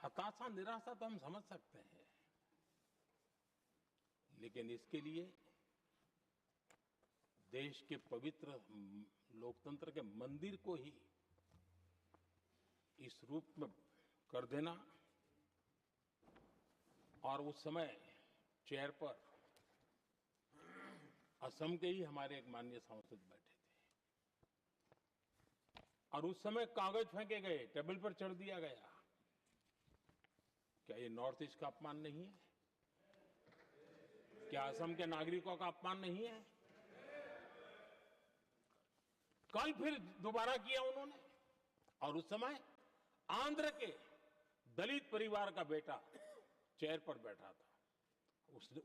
हताशा निराशा तो हम समझ सकते हैं, लेकिन इसके लिए देश के पवित्र लोकतंत्र के मंदिर को ही इस रूप में कर देना, और उस समय चेयर पर असम के ही हमारे एक माननीय सांसद बैठे थे और उस समय कागज फेंके गए, टेबल पर चढ़ दिया गया। क्या ये नॉर्थ ईस्ट का अपमान नहीं है? क्या असम के नागरिकों का अपमान नहीं है? कल फिर दोबारा किया उन्होंने, और उस समय आंध्र के दलित परिवार का बेटा चेयर पर बैठा था,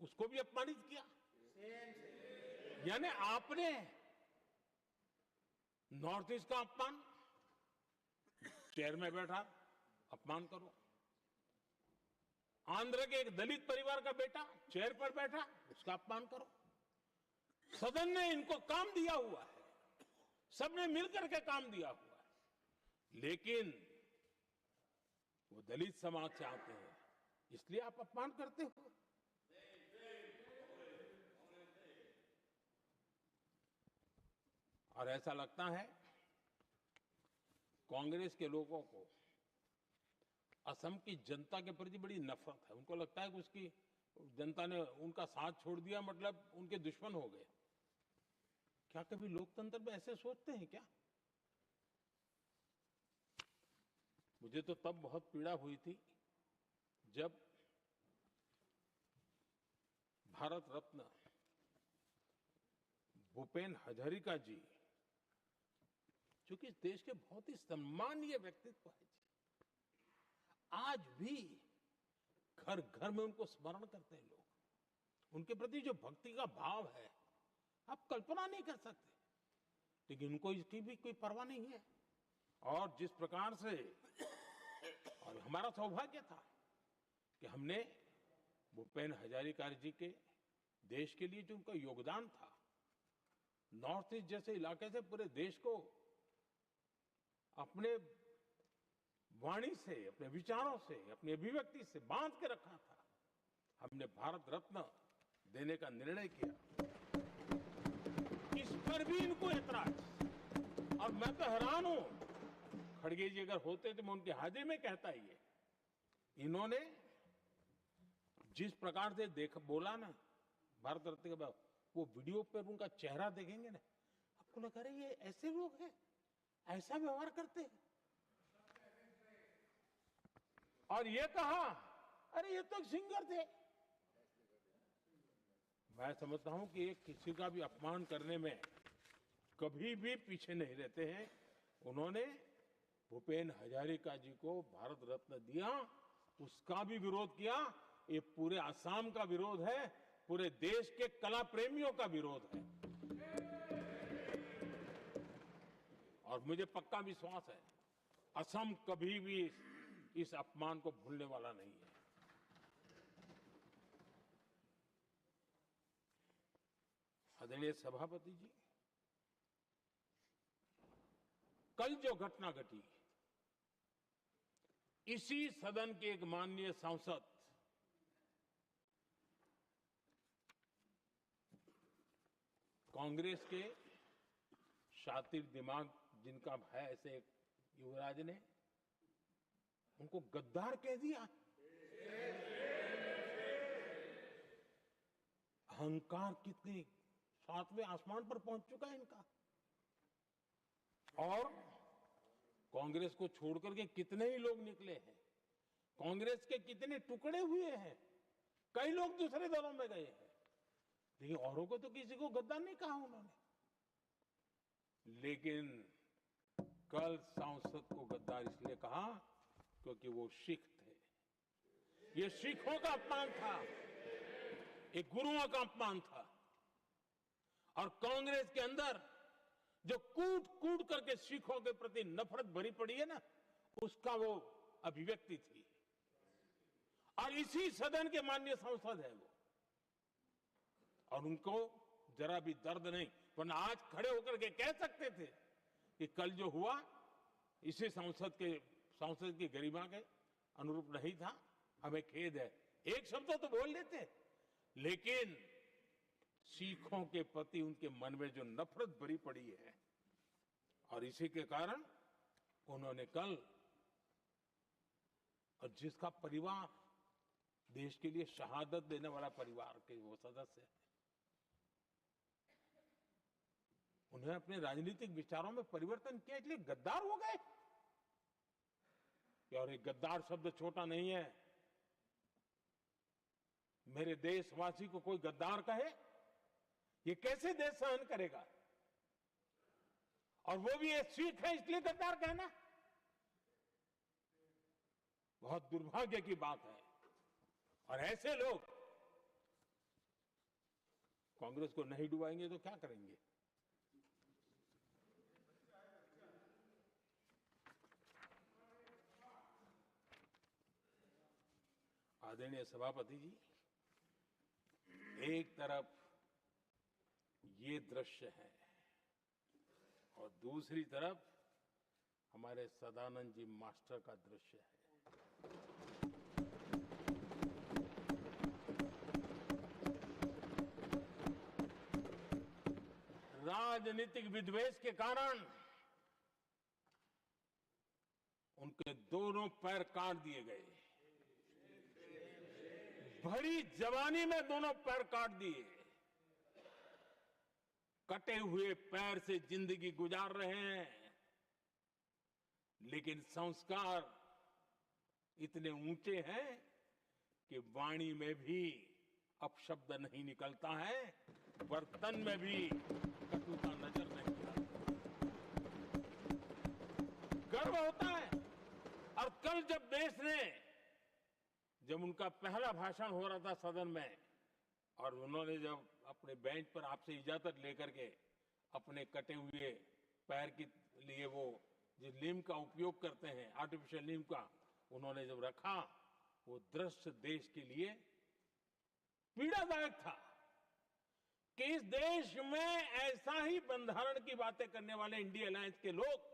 उसको भी अपमानित किया। यानी आपने नॉर्थ ईस्ट का अपमान, चेयर में बैठा अपमान करो। आंध्र के एक दलित परिवार का बेटा चेयर पर बैठा, उसका अपमान करो। सदन ने इनको काम दिया हुआ है, सबने मिलकर के काम दिया हुआ है, लेकिन वो दलित समाज से आते हैं, इसलिए आप अपमान करते हो। और ऐसा लगता है कांग्रेस के लोगों को असम की जनता के प्रति बड़ी नफरत है। उनको लगता है कि उसकी जनता ने उनका साथ छोड़ दिया, मतलब उनके दुश्मन हो गए। क्या कभी लोकतंत्र में ऐसे सोचते हैं क्या? मुझे तो तब बहुत पीड़ा हुई थी जब भारत रत्न भूपेन हजारिका जी, जो कि इस देश के बहुत ही सम्मानीय व्यक्तित्व है, आज भी घर घर में उनको स्मरण करते हैं लोग। उनके प्रति जो भक्ति का भाव है, आप कल्पना नहीं कर सकते, लेकिन उनको इसकी भी कोई परवाह नहीं है। और जिस प्रकार से, और हमारा सौभाग्य था कि हमने भूपेन हजारिका जी के देश के लिए जो उनका योगदान था, नॉर्थ ईस्ट जैसे इलाके से पूरे देश को अपने वाणी से, अपने विचारों से, अपनी अभिव्यक्ति से बांध के रखा था। हमने भारत रत्न देने का निर्णय किया, इस पर भी इनको ऐतराज। और मैं तो हैरान हूं, खड़गे जी अगर होते तो मैं उनकी हाजिरी में कहता ही है, इन्होंने जिस प्रकार से बोला ना भारत रत्न के बाद, वो वीडियो पर उनका चेहरा देखेंगे ना, आपको लगा रहे ये ऐसे लोग हैं, ऐसा व्यवहार करते हैं। और ये कहा, अरे ये तो सिंगर थे। मैं समझता हूं कि एक किसी का भी अपमान करने में कभी भी पीछे नहीं रहते हैं। उन्होंने भूपेन हजारिका जी को भारत रत्न दिया, उसका भी विरोध किया। ये पूरे असम का विरोध है, पूरे देश के कला प्रेमियों का विरोध है। और मुझे पक्का विश्वास है, असम कभी भी इस अपमान को भूलने वाला नहीं है। आदरणीय सभापति जी, कल जो घटना घटी, इसी सदन के एक माननीय सांसद कांग्रेस के शातिर दिमाग जिनका है, ऐसे युवराज ने उनको गद्दार कह दिया। अहंकार कितने 7वें आसमान पर पहुंच चुका है इनका। और कांग्रेस को छोड़कर के कितने ही लोग निकले हैं, कांग्रेस के कितने टुकड़े हुए हैं, कई लोग दूसरे दलों में गए हैं, लेकिन औरों को तो किसी को गद्दार नहीं कहा उन्होंने। लेकिन कल सांसद को गद्दार इसलिए कहा क्योंकि वो सिख थे। ये सिखों का अपमान था, एक गुरुओं का अपमान था। और कांग्रेस के अंदर जो कूट कूट करके सिखों के प्रति नफरत भरी पड़ी है ना, उसका वो अभिव्यक्ति थी। और इसी सदन के माननीय सांसद है वो, और उनको जरा भी दर्द नहीं, वरना आज खड़े होकर के कह सकते थे कि कल जो हुआ इसी सांसद की गरिमा के अनुरूप नहीं था, हमें खेद है, एक शब्द तो बोल लेते। लेकिन सिखों के प्रति उनके मन में जो नफरत भरी पड़ी है, और इसी के कारण उन्होंने कल, और जिसका परिवार देश के लिए शहादत देने वाला परिवार के वो सदस्य है, उन्होंने अपने राजनीतिक विचारों में परिवर्तन किया, इसलिए गद्दार हो गए। और ये गद्दार शब्द छोटा नहीं है। मेरे देशवासी को कोई गद्दार कहे, ये कैसे देश सहन करेगा? और वो भी एक सिख है इसलिए गद्दार कहना बहुत दुर्भाग्य की बात है। और ऐसे लोग कांग्रेस को नहीं डुबाएंगे तो क्या करेंगे? आदरणीय सभापति जी, एक तरफ ये दृश्य है और दूसरी तरफ हमारे सदानंद जी मास्टर का दृश्य है। राजनीतिक विद्वेष के कारण उनके दोनों पैर काट दिए गए। भरी जवानी में दोनों पैर काट दिए। कटे हुए पैर से जिंदगी गुजार रहे हैं, लेकिन संस्कार इतने ऊंचे हैं कि वाणी में भी अपशब्द नहीं निकलता है, बर्तन में भी कटुता नजर नहीं आती। गर्व होता है। और कल जब उनका पहला भाषण हो रहा था सदन में, और उन्होंने जब अपने बेंच पर आपसे इजाजत लेकर के अपने कटे हुए पैर के लिए वो जो नीम का उपयोग करते हैं, आर्टिफिशियल नीम का, उन्होंने जब रखा, वो दृश्य देश के लिए पीड़ादायक था कि इस देश में ऐसा ही बंधारण की बातें करने वाले इंडिया अलायंस के लोग,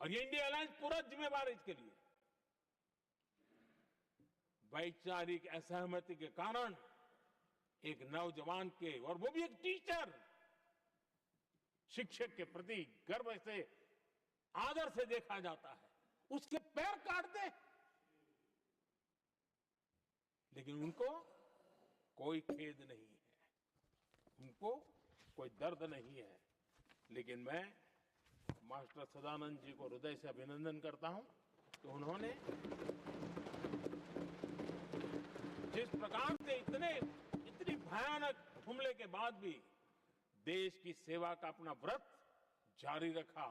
और ये इंडिया अलायंस पूरा जिम्मेवार है इसके लिए, वैचारिक असहमति के कारण एक नौजवान के, और वो भी एक टीचर, शिक्षक के प्रति गर्व से, आदर से देखा जाता है, उसके पैर काट दे। लेकिन उनको कोई खेद नहीं है, उनको कोई दर्द नहीं है। लेकिन मैं मास्टर सदानंद जी को हृदय से अभिनंदन करता हूं कि उन्होंने जिस प्रकार से इतनी भयानक हमले के बाद भी देश की सेवा का अपना व्रत जारी रखा,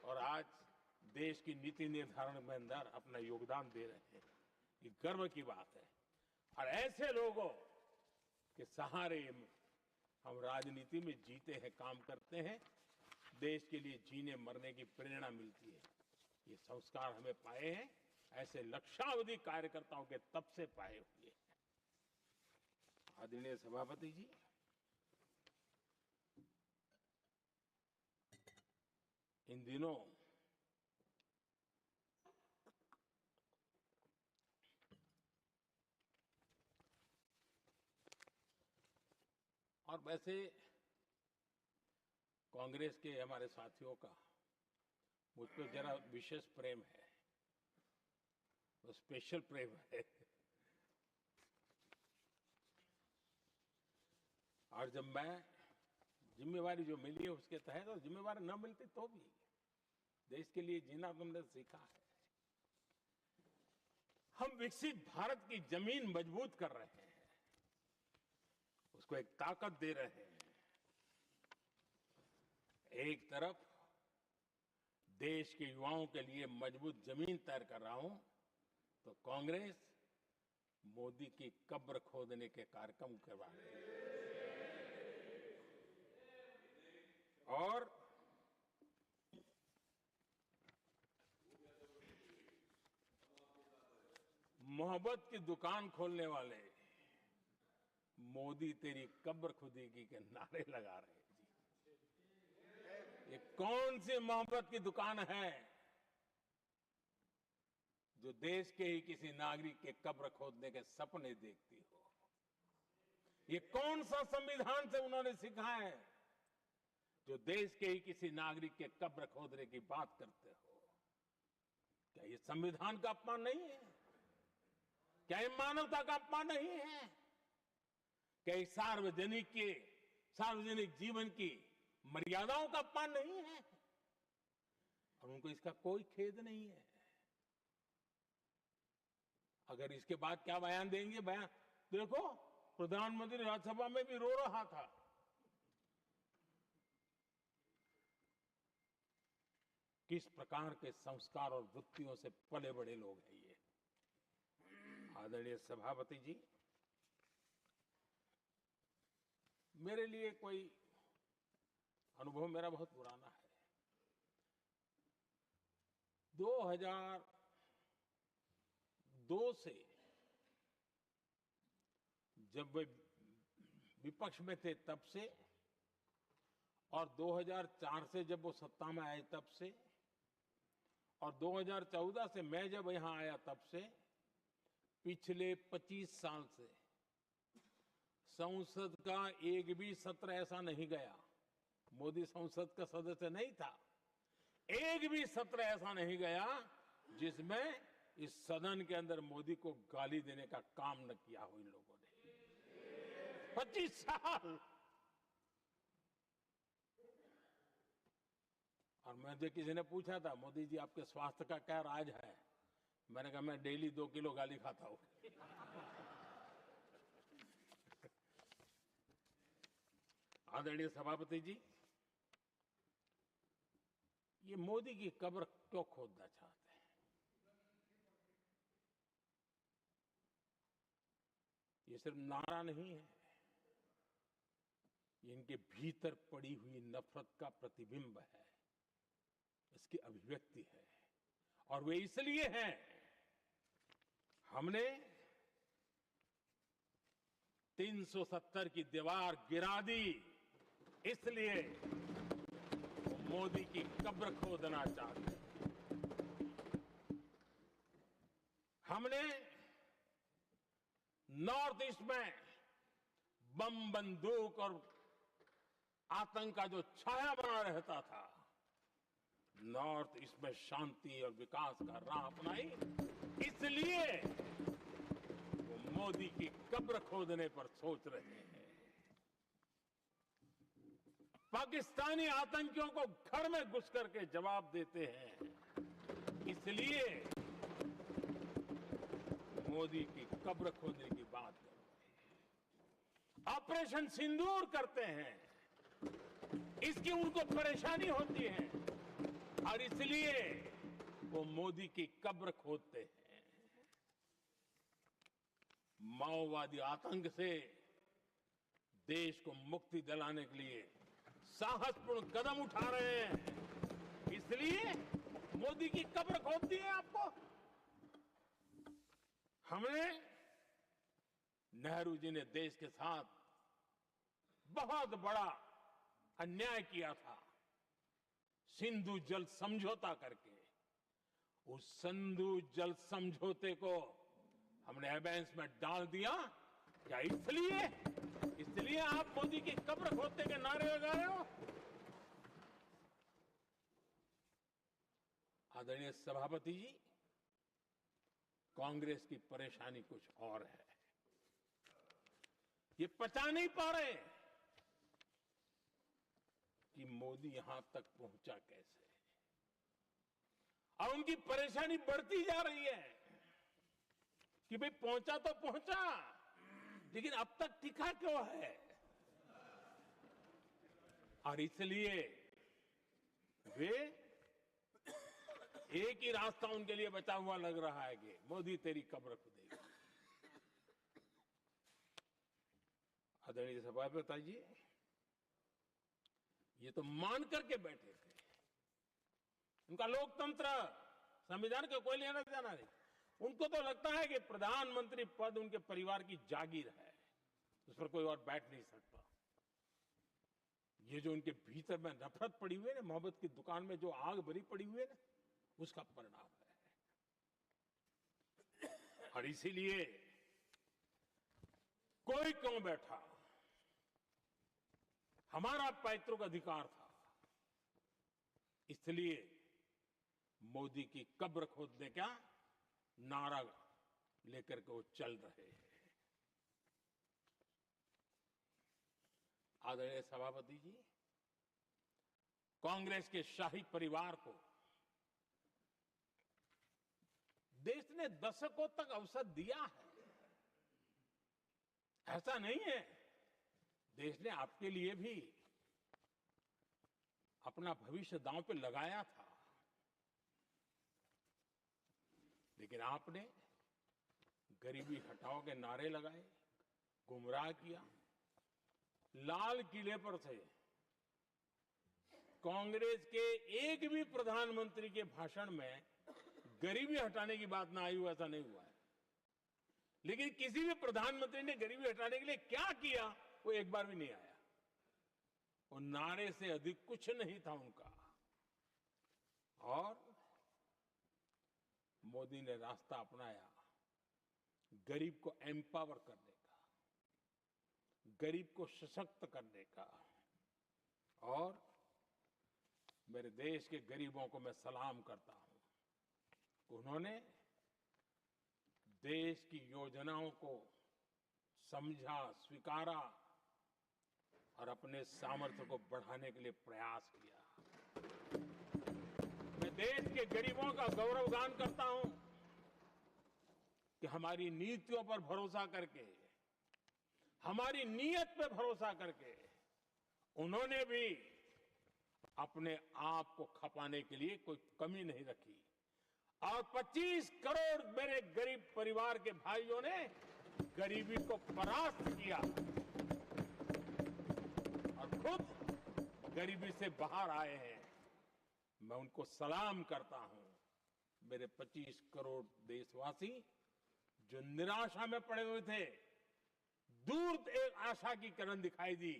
और आज देश की नीति निर्धारण में अंदर अपना योगदान दे रहे हैं। ये गर्व की बात है। और ऐसे लोगों के सहारे हम राजनीति में जीते हैं, काम करते हैं, देश के लिए जीने मरने की प्रेरणा मिलती है। ये संस्कार हमें पाए हैं ऐसे लक्षावधि कार्यकर्ताओं के तब से पाए हुए हैं। आदरणीय सभापति जी, इन दिनों और वैसे कांग्रेस के हमारे साथियों का मुझ पर जरा विशेष प्रेम है, तो स्पेशल प्रेम है। और जब मैं जिम्मेवारी जो मिली है उसके तहत, और जिम्मेवारी न मिलती तो भी देश के लिए जीना तुमने सीखा है। हम विकसित भारत की जमीन मजबूत कर रहे हैं, उसको एक ताकत दे रहे हैं। एक तरफ देश के युवाओं के लिए मजबूत जमीन तैयार कर रहा हूं, तो कांग्रेस मोदी की कब्र खोदने के कार्यक्रम करवा रही है। और मोहब्बत की दुकान खोलने वाले मोदी तेरी कब्र खुदेगी के नारे लगा रहे हैं जी। ये कौन सी मोहब्बत की दुकान है जो देश के ही किसी नागरिक के कब्र खोदने के सपने देखती हो? ये कौन सा संविधान से उन्होंने सीखा है जो देश के ही किसी नागरिक के कब्र खोदने की बात करते हो? क्या ये संविधान का अपमान नहीं है? क्या ये मानवता का अपमान नहीं है? क्या ये सार्वजनिक जीवन की मर्यादाओं का अपमान नहीं है? और उनको इसका कोई खेद नहीं है। अगर इसके बाद क्या बयान देंगे? बयान देखो, प्रधानमंत्री राज्यसभा में भी रो रहा था। किस प्रकार के संस्कार और वृत्तियों से पले बड़े लोग हैं ये। आदरणीय सभापति जी, मेरे लिए कोई अनुभव मेरा बहुत पुराना है। 2002 से जब वे विपक्ष में थे तब से, और 2004 से जब वो सत्ता में आए तब से, और 2014 से मैं जब यहां आया तब से, पिछले 25 साल से संसद का एक भी सत्र ऐसा नहीं गया, मोदी संसद का सदस्य नहीं था, एक भी सत्र ऐसा नहीं गया जिसमें इस सदन के अंदर मोदी को गाली देने का काम न किया हो इन लोगों ने। 25 साल। और मुझे किसी ने पूछा था, मोदी जी आपके स्वास्थ्य का क्या राज है? मैंने कहा मैं डेली 2 किलो गाली खाता हूं। आदरणीय सभापति जी, ये मोदी की कब्र क्यों खोदना चाहते हैं? ये सिर्फ नारा नहीं है, ये इनके भीतर पड़ी हुई नफरत का प्रतिबिंब है, इसकी अभिव्यक्ति है। और वे इसलिए हैं, हमने 370 की दीवार गिरा दी, इसलिए वो मोदी की कब्र खोदना चाहते हैं। हमने नॉर्थ ईस्ट में बम बंदूक और आतंक का जो छाया बना रहता था, नॉर्थ ईस्ट में शांति और विकास का राह अपनाई, इसलिए वो मोदी की कब्र खोदने पर सोच रहे हैं। पाकिस्तानी आतंकियों को घर में घुस करके जवाब देते हैं, इसलिए मोदी की कब्र खोदने की बात करते हैं। ऑपरेशन सिंदूर करते हैं, इसकी उनको परेशानी होती है और इसलिए वो मोदी की कब्र खोदते हैं। माओवादी आतंक से देश को मुक्ति दिलाने के लिए साहसपूर्ण कदम उठा रहे हैं, इसलिए मोदी की कब्र खोदती है आपको। हमने, नेहरू जी ने देश के साथ बहुत बड़ा अन्याय किया था, सिंधु जल समझौता करके। उस सिंधु जल समझौते को हमने एबेंस में डाल दिया। क्या इसलिए आप मोदी की कब्र खोदने के नारे लगा रहे हो? आदरणीय सभापति जी, कांग्रेस की परेशानी कुछ और है। ये पचा नहीं पा रहे कि मोदी यहां तक पहुंचा कैसे, और उनकी परेशानी बढ़ती जा रही है। कि भाई पहुंचा तो पहुंचा, लेकिन अब तक टिका क्यों है। और इसलिए वे एक ही रास्ता उनके लिए बचा हुआ लग रहा है कि मोदी तेरी कब्र खुदेगा। आदरणीय सभापति जी, ये तो मान करके बैठे थे। उनका लोकतंत्र, संविधान का कोई लेना देना नहीं। उनको तो लगता है कि प्रधानमंत्री पद उनके परिवार की जागीर है, उस पर कोई और बैठ नहीं सकता। ये जो उनके भीतर में नफरत पड़ी हुई है ना, मोहब्बत की दुकान में जो आग भरी पड़ी हुई है ना, उसका परिणाम है। और इसीलिए कोई क्यों बैठा, हमारा पैतृक अधिकार था, इसलिए मोदी की कब्र खोदने का नारा लेकर के वो चल रहे हैं। आदरणीय सभापति जी, कांग्रेस के शाही परिवार को देश ने दशकों तक अवसर दिया है, ऐसा नहीं है। देश ने आपके लिए भी अपना भविष्य दांव पे लगाया था, लेकिन आपने गरीबी हटाओ के नारे लगाए, गुमराह किया। लाल किले पर से कांग्रेस के एक भी प्रधानमंत्री के भाषण में गरीबी हटाने की बात ना आई हो, ऐसा नहीं हुआ है। लेकिन किसी भी प्रधानमंत्री ने गरीबी हटाने के लिए क्या किया, वो एक बार भी नहीं आया। वो नारे से अधिक कुछ नहीं था उनका। और मोदी ने रास्ता अपनाया गरीब को एम्पावर करने का, गरीब को सशक्त करने का। और मेरे देश के गरीबों को मैं सलाम करता हूं, उन्होंने देश की योजनाओं को समझा, स्वीकारा और अपने सामर्थ्य को बढ़ाने के लिए प्रयास किया। मैं देश के गरीबों का गौरवगान करता हूं कि हमारी नीतियों पर भरोसा करके, हमारी नीयत पे भरोसा करके उन्होंने भी अपने आप को खपाने के लिए कोई कमी नहीं रखी। और 25 करोड़ मेरे गरीब परिवार के भाइयों ने गरीबी को परास्त किया और खुद गरीबी से बाहर आए हैं। मैं उनको सलाम करता हूं। मेरे 25 करोड़ देशवासी जो निराशा में पड़े हुए थे, दूर एक आशा की किरण दिखाई दी,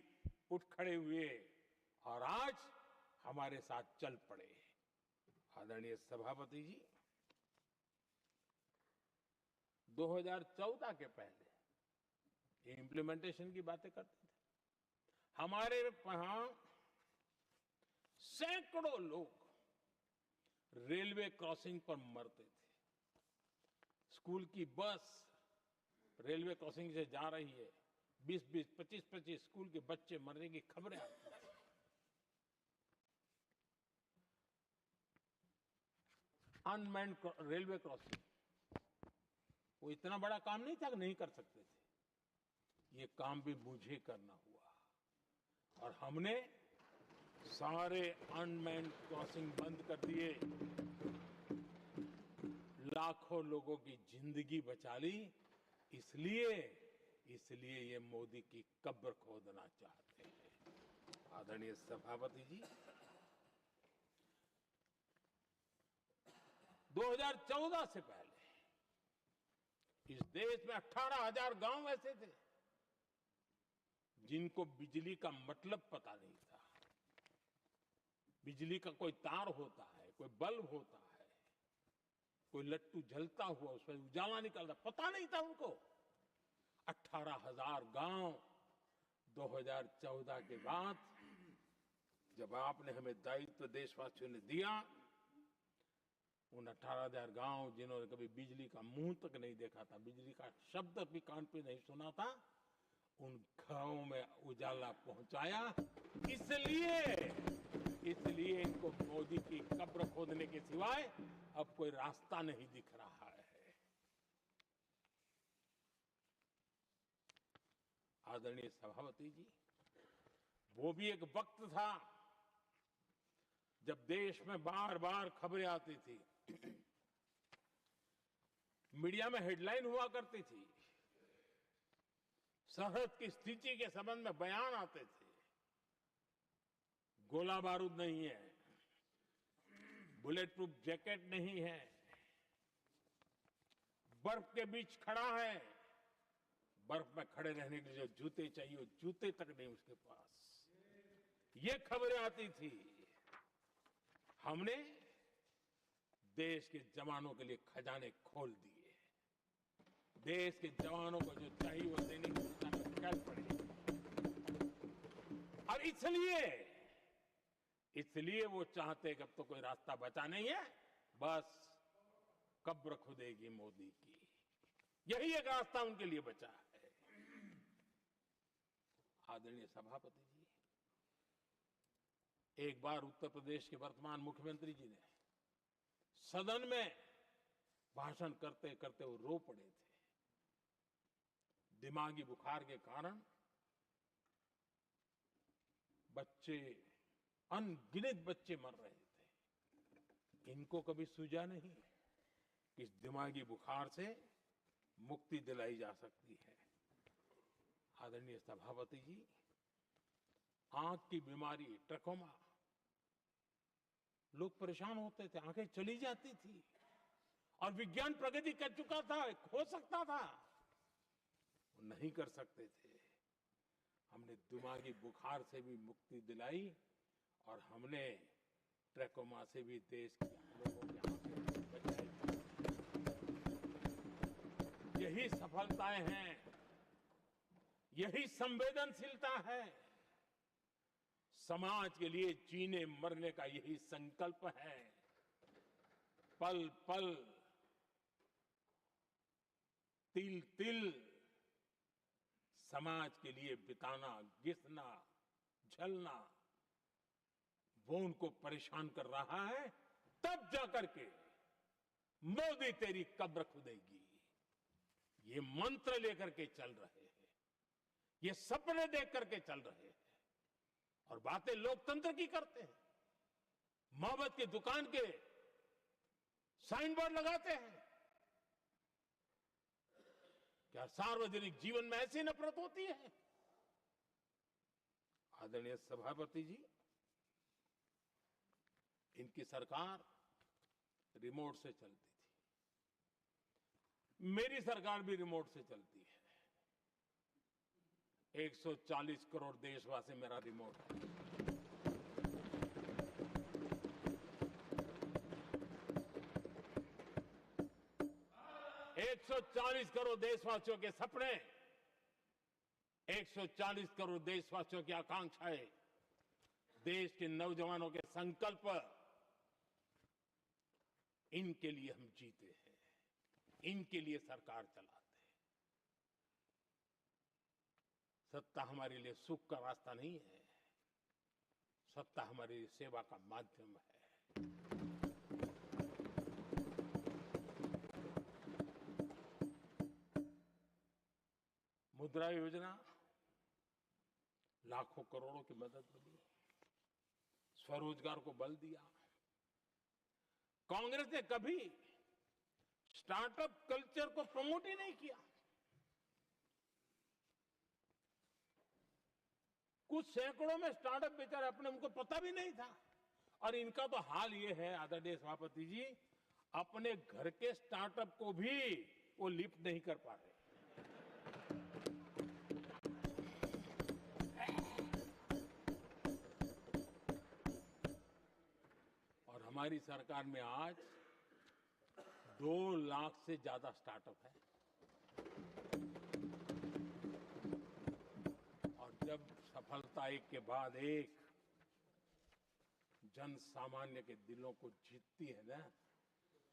उठ खड़े हुए और आज हमारे साथ चल पड़े। आदरणीय सभापति जी, 2014 के पहले ये इम्प्लीमेंटेशन की बातें करते थे। हमारे यहां सैकड़ों लोग रेलवे क्रॉसिंग पर मरते थे। स्कूल की बस रेलवे क्रॉसिंग से जा रही है, 20-20, 25-25 स्कूल के बच्चे मरने की खबरें आती थी। अनमैन्ड रेलवे क्रॉसिंग, वो इतना बड़ा काम नहीं था कि नहीं कर सकते थे। ये काम भी मुझे करना हुआ और हमने सारे अनमैन्ड क्रॉसिंग बंद कर दिए, लाखों लोगों की जिंदगी बचा ली। इसलिए ये मोदी की कब्र खोदना चाहते हैं। आदरणीय सभापति जी, 2014 से पहले इस देश में 18,000 गांव ऐसे थे जिनको बिजली का मतलब पता नहीं था। बिजली का कोई तार होता है, कोई बल्ब होता है, कोई लट्टू जलता हुआ उसमें उजाला निकलता, पता नहीं था उनको। 18,000 गांव 2014 के बाद जब आपने हमें दायित्व देशवासियों ने दिया, उन 18,000 गांव जिन्होंने कभी बिजली का मुंह तक नहीं देखा था, बिजली का शब्द भी कान पे नहीं सुना था, उन घरों में उजाला पहुंचाया। इसलिए इनको मोदी की कब्र खोदने के सिवाय अब कोई रास्ता नहीं दिख रहा है। आदरणीय सभापति जी, वो भी एक वक्त था जब देश में बार बार खबरें आती थी, मीडिया में हेडलाइन हुआ करती थी, सरहद की स्थिति के संबंध में बयान आते थे, गोला बारूद नहीं है, बुलेट प्रूफ जैकेट नहीं है, बर्फ के बीच खड़ा है, बर्फ में खड़े रहने के लिए जो जूते चाहिए वो जूते तक नहीं उसके पास, ये खबरें आती थी। हमने देश के जवानों के लिए खजाने खोल दिए, देश के जवानों को जो चाहिए वो देने की दिशा में चल पड़े। और इसलिए वो चाहते कि अब तो कोई रास्ता बचा नहीं है, बस कब्र खुदेगी मोदी की, यही एक रास्ता उनके लिए बचा है। आदरणीय सभापति जी, एक बार उत्तर प्रदेश के वर्तमान मुख्यमंत्री जी ने सदन में भाषण करते करते वो रो पड़े थे। दिमागी बुखार के कारण बच्चे, अनगिनत बच्चे मर रहे थे। इनको कभी सूझा नहीं कि इस दिमागी बुखार से मुक्ति दिलाई जा सकती है। आदरणीय सभापति जी, आंख की बीमारी ट्रकोमा, लोग परेशान होते थे, आंखें चली जाती थी और विज्ञान प्रगति कर चुका था, हो सकता था, वो नहीं कर सकते थे। हमने दिमागी बुखार से भी मुक्ति दिलाई और हमने ट्रकोमा से भी देश के लोगों की आंखें बचाई। यही सफलताएं हैं, यही संवेदनशीलता है, समाज के लिए जीने मरने का यही संकल्प है। पल पल, तिल तिल समाज के लिए बिताना, घिसना, झलना, वो उनको परेशान कर रहा है। तब जाकर के मोदी तेरी कब्र खुदेगी, ये मंत्र लेकर के चल रहे हैं, ये सपने देख करके चल रहे हैं और बातें लोकतंत्र की करते हैं। मोहब्बत की दुकान के साइन बोर्ड लगाते हैं। क्या सार्वजनिक जीवन में ऐसी नफरत होती है? आदरणीय सभापति जी, इनकी सरकार रिमोट से चलती थी, मेरी सरकार भी रिमोट से चलती है। 140 करोड़ देशवासी मेरा रिमोट है। एक 140 करोड़ देशवासियों के सपने, 140 करोड़ देशवासियों की आकांक्षाएं, देश के नौजवानों के संकल्प, इनके लिए हम जीते हैं, इनके लिए सरकार चलाते हैं। सत्ता हमारे लिए सुख का रास्ता नहीं है, सत्ता हमारे लिए सेवा का माध्यम है। मुद्रा योजना लाखों करोड़ों की मदद मिली, स्वरोजगार को बल दिया। कांग्रेस ने कभी स्टार्टअप कल्चर को प्रमोट ही नहीं किया। कुछ सैकड़ों में स्टार्टअप बेचारे अपने, उनको पता भी नहीं था। और इनका तो हाल ये है आदरणीय सभापति जी, अपने घर के स्टार्टअप को भी वो लिफ्ट नहीं कर पा रहे। और हमारी सरकार में आज 2 लाख से ज्यादा स्टार्टअप है। और जब सफलता एक के बाद एक जन सामान्य के दिलों को जीतती है ना,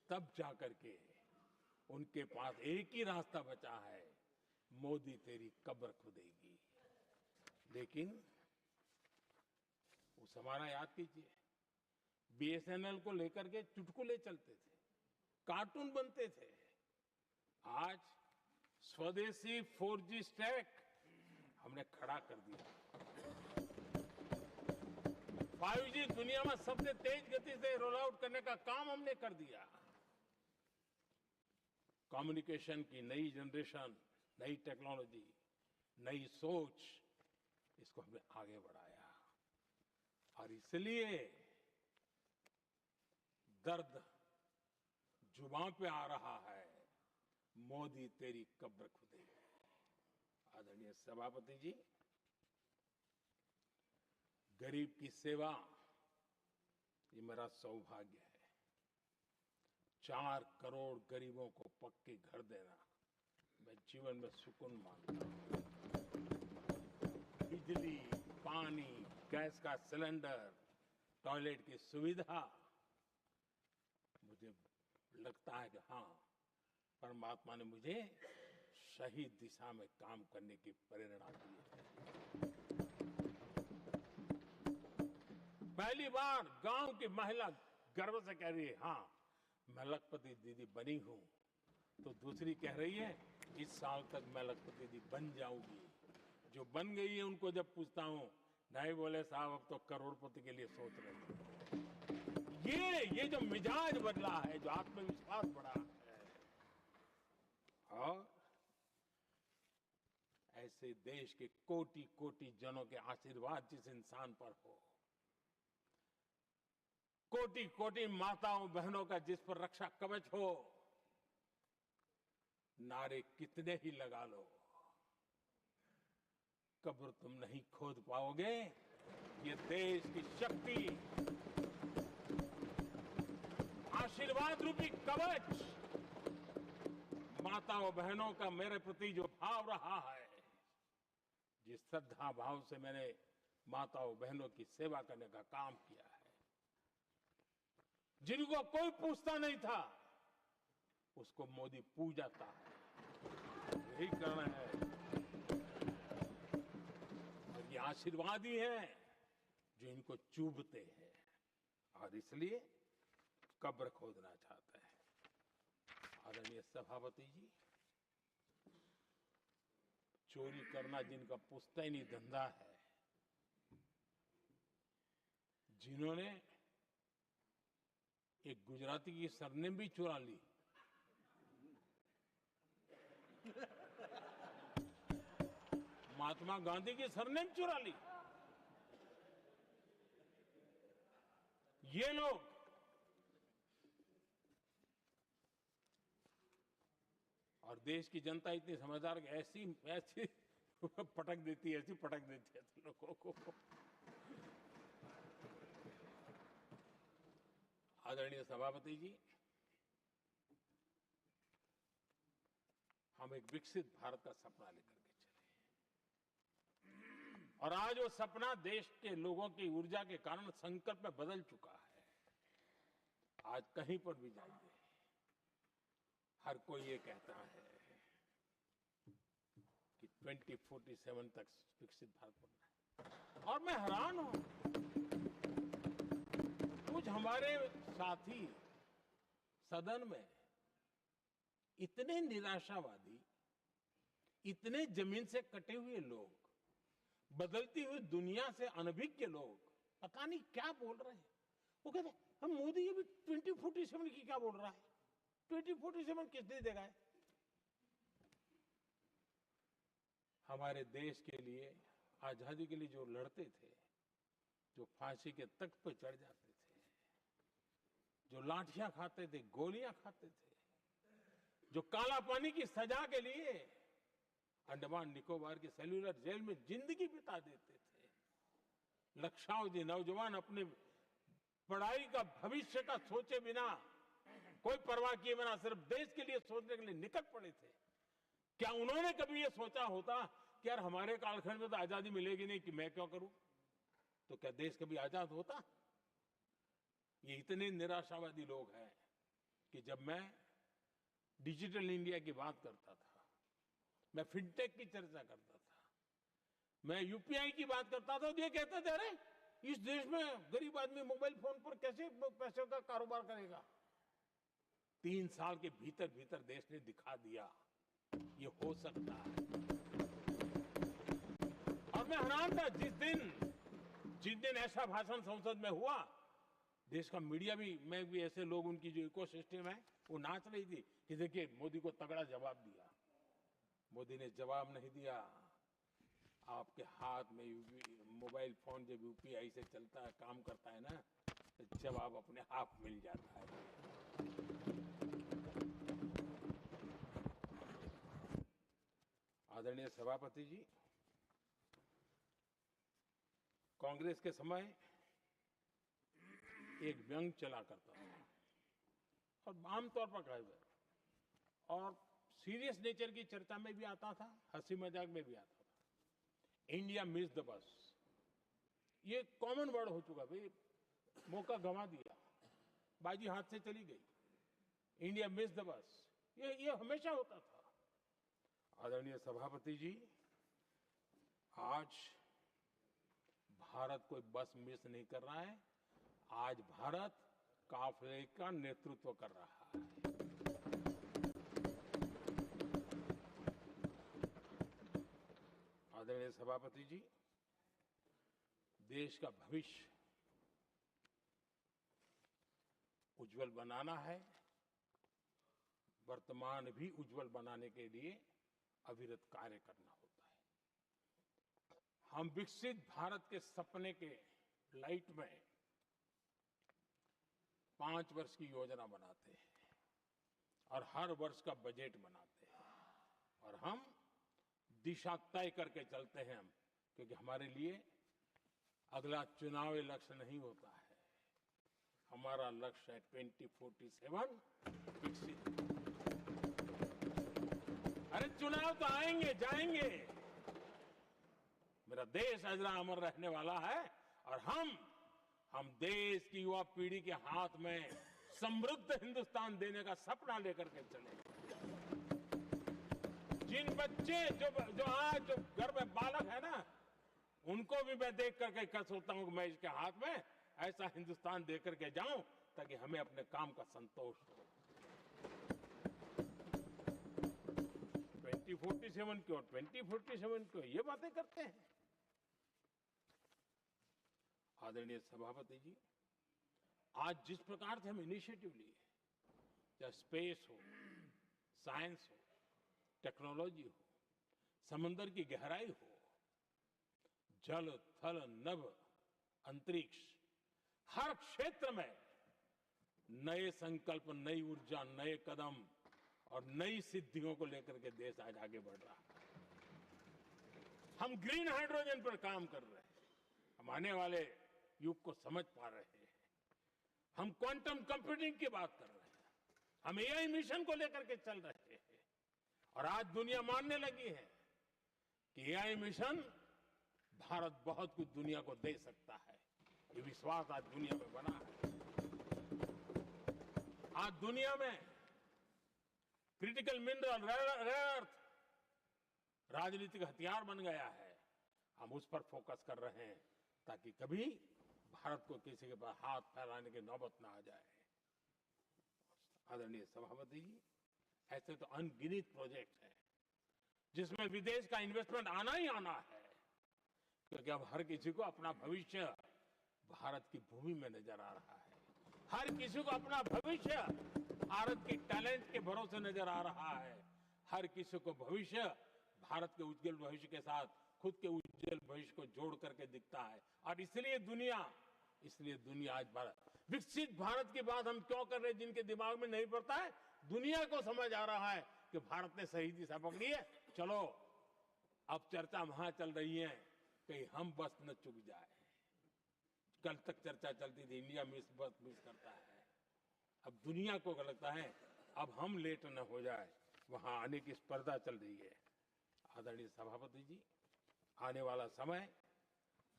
तब जाकर के उनके पास एक ही रास्ता बचा है, मोदी तेरी कब्र खुदेगी। लेकिन उस हमारा याद कीजिए, बीएसएनएल को लेकर के चुटकुले चलते थे, कार्टून बनते थे। आज स्वदेशी 4G स्टैक हमने खड़ा कर दिया। 5G दुनिया में सबसे तेज गति से रोल आउट करने का काम हमने कर दिया। कम्युनिकेशन की नई जनरेशन, नई टेक्नोलॉजी, नई सोच, इसको हमने आगे बढ़ाया। और इसलिए दर्द जुबान पे आ रहा है, मोदी तेरी कब्र खुदेगी। आदरणीय सभापति जी, गरीब की सेवा ये मेरा सौभाग्य है। 4 करोड़ गरीबों को पक्के घर देना मैं जीवन में सुकून मानता हूं। बिजली, पानी, गैस का सिलेंडर, टॉयलेट की सुविधा, मुझे लगता है कि हाँ, परमात्मा ने मुझे सही दिशा में काम करने की प्रेरणा दी है। पहली बार गांव की महिला गर्व से कह रही है, हाँ मैं लखपति दीदी बनी हूं, तो दूसरी कह रही है इस साल तक मैं लखपति दीदी बन जाऊंगी। जो बन गई है उनको जब पूछता हूं, नहीं बोले साहब अब तो करोड़पति के लिए सोच रहे थे। ये जो मिजाज बदला है, जो आत्मविश्वास बढ़ा है, और ऐसे देश के कोटि कोटि जनों के आशीर्वाद जिस इंसान पर हो, कोटि कोटि माताओं बहनों का जिस पर रक्षा कवच हो, नारे कितने ही लगा लो, कब्र तुम नहीं खोद पाओगे। ये देश की शक्ति, आशीर्वाद रूपी कवच, माताओं बहनों का मेरे प्रति जो भाव रहा है, जिस श्रद्धा भाव से मैंने माताओं बहनों की सेवा करने का काम किया है, जिनको कोई पूछता नहीं था उसको मोदी पूजाता है। यही कारण है, और ये आशीर्वाद ही है जो इनको चूभते हैं, और इसलिए कब्र खोदना चाहते हैं। आदरणीय सभापति जी, चोरी करना जिनका पुश्तैनी धंधा है, जिन्होंने एक गुजराती की सरनेम भी चुरा ली, महात्मा गांधी की सरनेम चुरा ली, ये लोग और देश की जनता इतनी समझदार कि ऐसी ऐसी पटक देती है, ऐसी पटक देती है लोगों को। आदरणीय सभापति जी, हम एक विकसित भारत का सपना लेकर के चले, और आज वो सपना देश के लोगों की ऊर्जा के कारण संकल्प में बदल चुका है। आज कहीं पर भी जाइए, हर कोई ये कहता है कि 2047 तक विकसित भारत बनना है, और मैं हैरान हूं, कुछ हमारे साथी सदन में इतने निराशावादी, इतने जमीन से कटे हुए लोग, बदलती हुई दुनिया से अनभिज्ञ लोग, पता नहीं क्या बोल रहे हैं। वो कहते हैं हम मोदी अभी 2047 की क्या बोल रहा है, 2047 किसने देगा है? हमारे देश के लिए, आजादी के लिए जो लड़ते थे, जो फांसी के तख्त पर चढ़ जाते थे, जो लाठियां खाते थे, गोलियां खाते थे, जो काला पानी की सजा के लिए अंडमान निकोबार की सेल्यूलर जेल में जिंदगी बिता देते थे, लक्षावधि नौजवान अपने पढ़ाई का, भविष्य का सोचे बिना, कोई परवाह किए बिना सिर्फ देश के लिए सोचने के लिए निकल पड़े थे। क्या उन्होंने कभी ये सोचा होता कि यार हमारे कालखंड में तो आजादी मिलेगी नहीं, कि मैं क्यों करूं? तो क्या देश कभी आजाद होता? ये इतने निराशावादी लोग हैं कि जब मैं डिजिटल इंडिया की बात करता था, मैं फिनटेक की चर्चा करता था, मैं यूपीआई की बात करता था, तो ये कहते थे अरे इस देश में गरीब आदमी मोबाइल फोन पर कैसे पैसों का कारोबार करेगा? 3 साल के भीतर भीतर देश ने दिखा दिया ये हो सकता है। और मैं हैरान था जिस दिन ऐसा भाषण संसद में हुआ, देश का मीडिया भी, मैं भी, ऐसे लोग, उनकी जो इकोसिस्टम है वो नाच रही थी कि देखिए मोदी को तगड़ा जवाब दिया। मोदी ने जवाब नहीं दिया। आपके हाथ में मोबाइल फोन जब यूपीआई से चलता है, काम करता है ना, तो जवाब अपने आप मिल जाता है। आदरणीय सभापति जी, कांग्रेस के समय एक व्यंग चला करता था और आमतौर पर कहा जाए, और सीरियस नेचर की चर्चा में भी आता था, हंसी मजाक में भी आता था। इंडिया मिस द बस, ये कॉमन वर्ड हो चुका भाई, मौका गंवा दिया, बाजी हाथ से चली गई। इंडिया मिस द बस, ये हमेशा होता था। आदरणीय सभापति जी, आज भारत कोई बस मिस नहीं कर रहा है, आज भारत काफिले का नेतृत्व कर रहा है। आदरणीय सभापति जी, देश का भविष्य उज्जवल बनाना है, वर्तमान भी उज्जवल बनाने के लिए अविरत कार्य करना होता है। हम विकसित भारत के सपने के लाइट में 5 वर्ष की योजना बनाते हैं और हर वर्ष का बजट बनाते हैं, और हम दिशा तय करके चलते हैं, क्योंकि हमारे लिए अगला चुनावी लक्ष्य नहीं होता है, हमारा लक्ष्य है 2047 विकसित। अरे चुनाव तो आएंगे जाएंगे, मेरा देश अजरा अमर रहने वाला है, और हम देश की युवा पीढ़ी के हाथ में समृद्ध हिंदुस्तान देने का सपना लेकर के चले। जिन बच्चे जो आज जो घर में बालक है ना, उनको भी मैं देख करके सोचता हूं कि मैं इसके हाथ में ऐसा हिंदुस्तान दे करके जाऊं ताकि हमें अपने काम का संतोष हो। 2047 क्यों, 2047 क्यों, ये बातें करते हैं। आदरणीय सभापति जी, आज जिस प्रकार से हम इनिशिएटिव लिए, चाहे स्पेस हो, साइंस हो, टेक्नोलॉजी हो, समंदर की गहराई हो, जल थल नभ अंतरिक्ष, हर क्षेत्र में नए संकल्प, नई ऊर्जा, नए कदम और नई सिद्धियों को लेकर के देश आज आगे बढ़ रहा है। हम ग्रीन हाइड्रोजन पर काम कर रहे हैं, हम आने वाले युग को समझ पा रहे हैं। हम क्वांटम कंप्यूटिंग की बात कर रहे हैं, हम एआई मिशन को लेकर के चल रहे हैं, और आज दुनिया मानने लगी है कि एआई मिशन भारत बहुत कुछ दुनिया को दे सकता है। ये विश्वास आज दुनिया में बना है। आज दुनिया में क्रिटिकल मिनरल, रेयर अर्थ राजनीतिक हथियार बन गया है। हम उस पर फोकस कर रहे हैं ताकि कभी भारत को किसी के पास हाथ फैलाने की नौबत ना आ जाए। आदरणीय सभापति जी, ऐसे तो अनगिनत प्रोजेक्ट हैं जिसमें विदेश का इन्वेस्टमेंट आना ही आना है, क्योंकि अब हर किसी को अपना भविष्य भारत की भूमि में नजर आ रहा है। हर किसी को अपना भविष्य भारत की टैलेंट के भरोसे नजर आ रहा है। हर किसी को भविष्य भारत के उज्जवल भविष्य के साथ खुद के उज्जवल भविष्य को जोड़ करके दिखता है। और इसलिए दुनिया आज विकसित भारत की बात हम क्यों कर रहे हैं, जिनके दिमाग में नहीं पड़ता है, दुनिया को समझ आ रहा है कि भारत ने सही दिशा पकड़ी है। चलो अब चर्चा वहां चल रही है कहीं हम बस न चूक जाए। कल तक चर्चा चलती थी इंडिया बस मिस करता है, अब दुनिया को लगता है अब हम लेट न हो जाए, वहां आने की स्पर्धा चल रही है। आदरणीय सभापति जी, आने वाला समय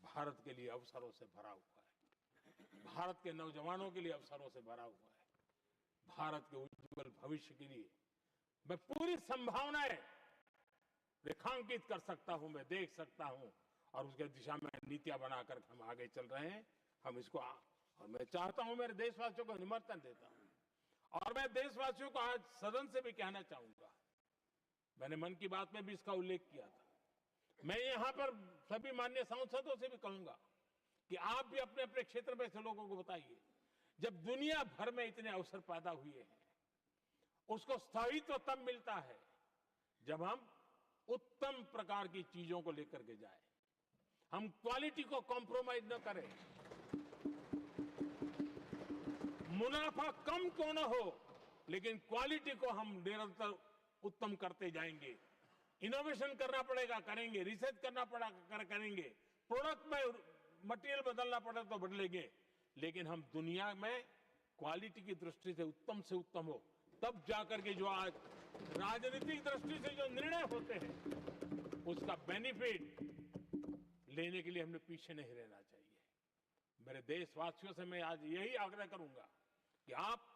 भारत के लिए अवसरों से भरा हुआ है, भारत के नौजवानों के लिए अवसरों से भरा हुआ है। भारत के उज्जवल भविष्य के लिए मैं पूरी संभावनाएं रेखांकित कर सकता हूं, मैं देख सकता हूं, और उसके दिशा में नीतियां बनाकर हम आगे चल रहे हैं। हम इसको, और मैं चाहता हूं, मेरे देशवासियों को निमंत्रण देता हूं, और मैं देशवासियों को आज सदन से भी कहना चाहूंगा, मैंने मन की बात में भी इसका उल्लेख किया था, मैं यहां पर सभी माननीय सांसदों से भी कहूंगा कि आप भी अपने अपने क्षेत्र में से लोगों को बताइए, जब दुनिया भर में इतने अवसर पैदा हुए हैं, उसको स्थायित्व तब मिलता है जब हम उत्तम प्रकार की चीजों को लेकर के जाए, हम क्वालिटी को कॉम्प्रोमाइज न करें। मुनाफा कम क्यों न हो, लेकिन क्वालिटी को हम निरंतर उत्तम करते जाएंगे। इनोवेशन करना पड़ेगा, करेंगे। रिसर्च करना पड़ेगा, करेंगे। प्रोडक्ट में मटेरियल बदलना पड़े तो बदलेंगे, लेकिन हम दुनिया में क्वालिटी की दृष्टि से उत्तम हो, तब जाकर के जो आज राजनीतिक दृष्टि से जो निर्णय होते हैं, उसका बेनिफिट लेने के लिए हमने पीछे नहीं रहना चाहिए। मेरे देशवासियों से मैं आज यही आग्रह करूंगा कि आप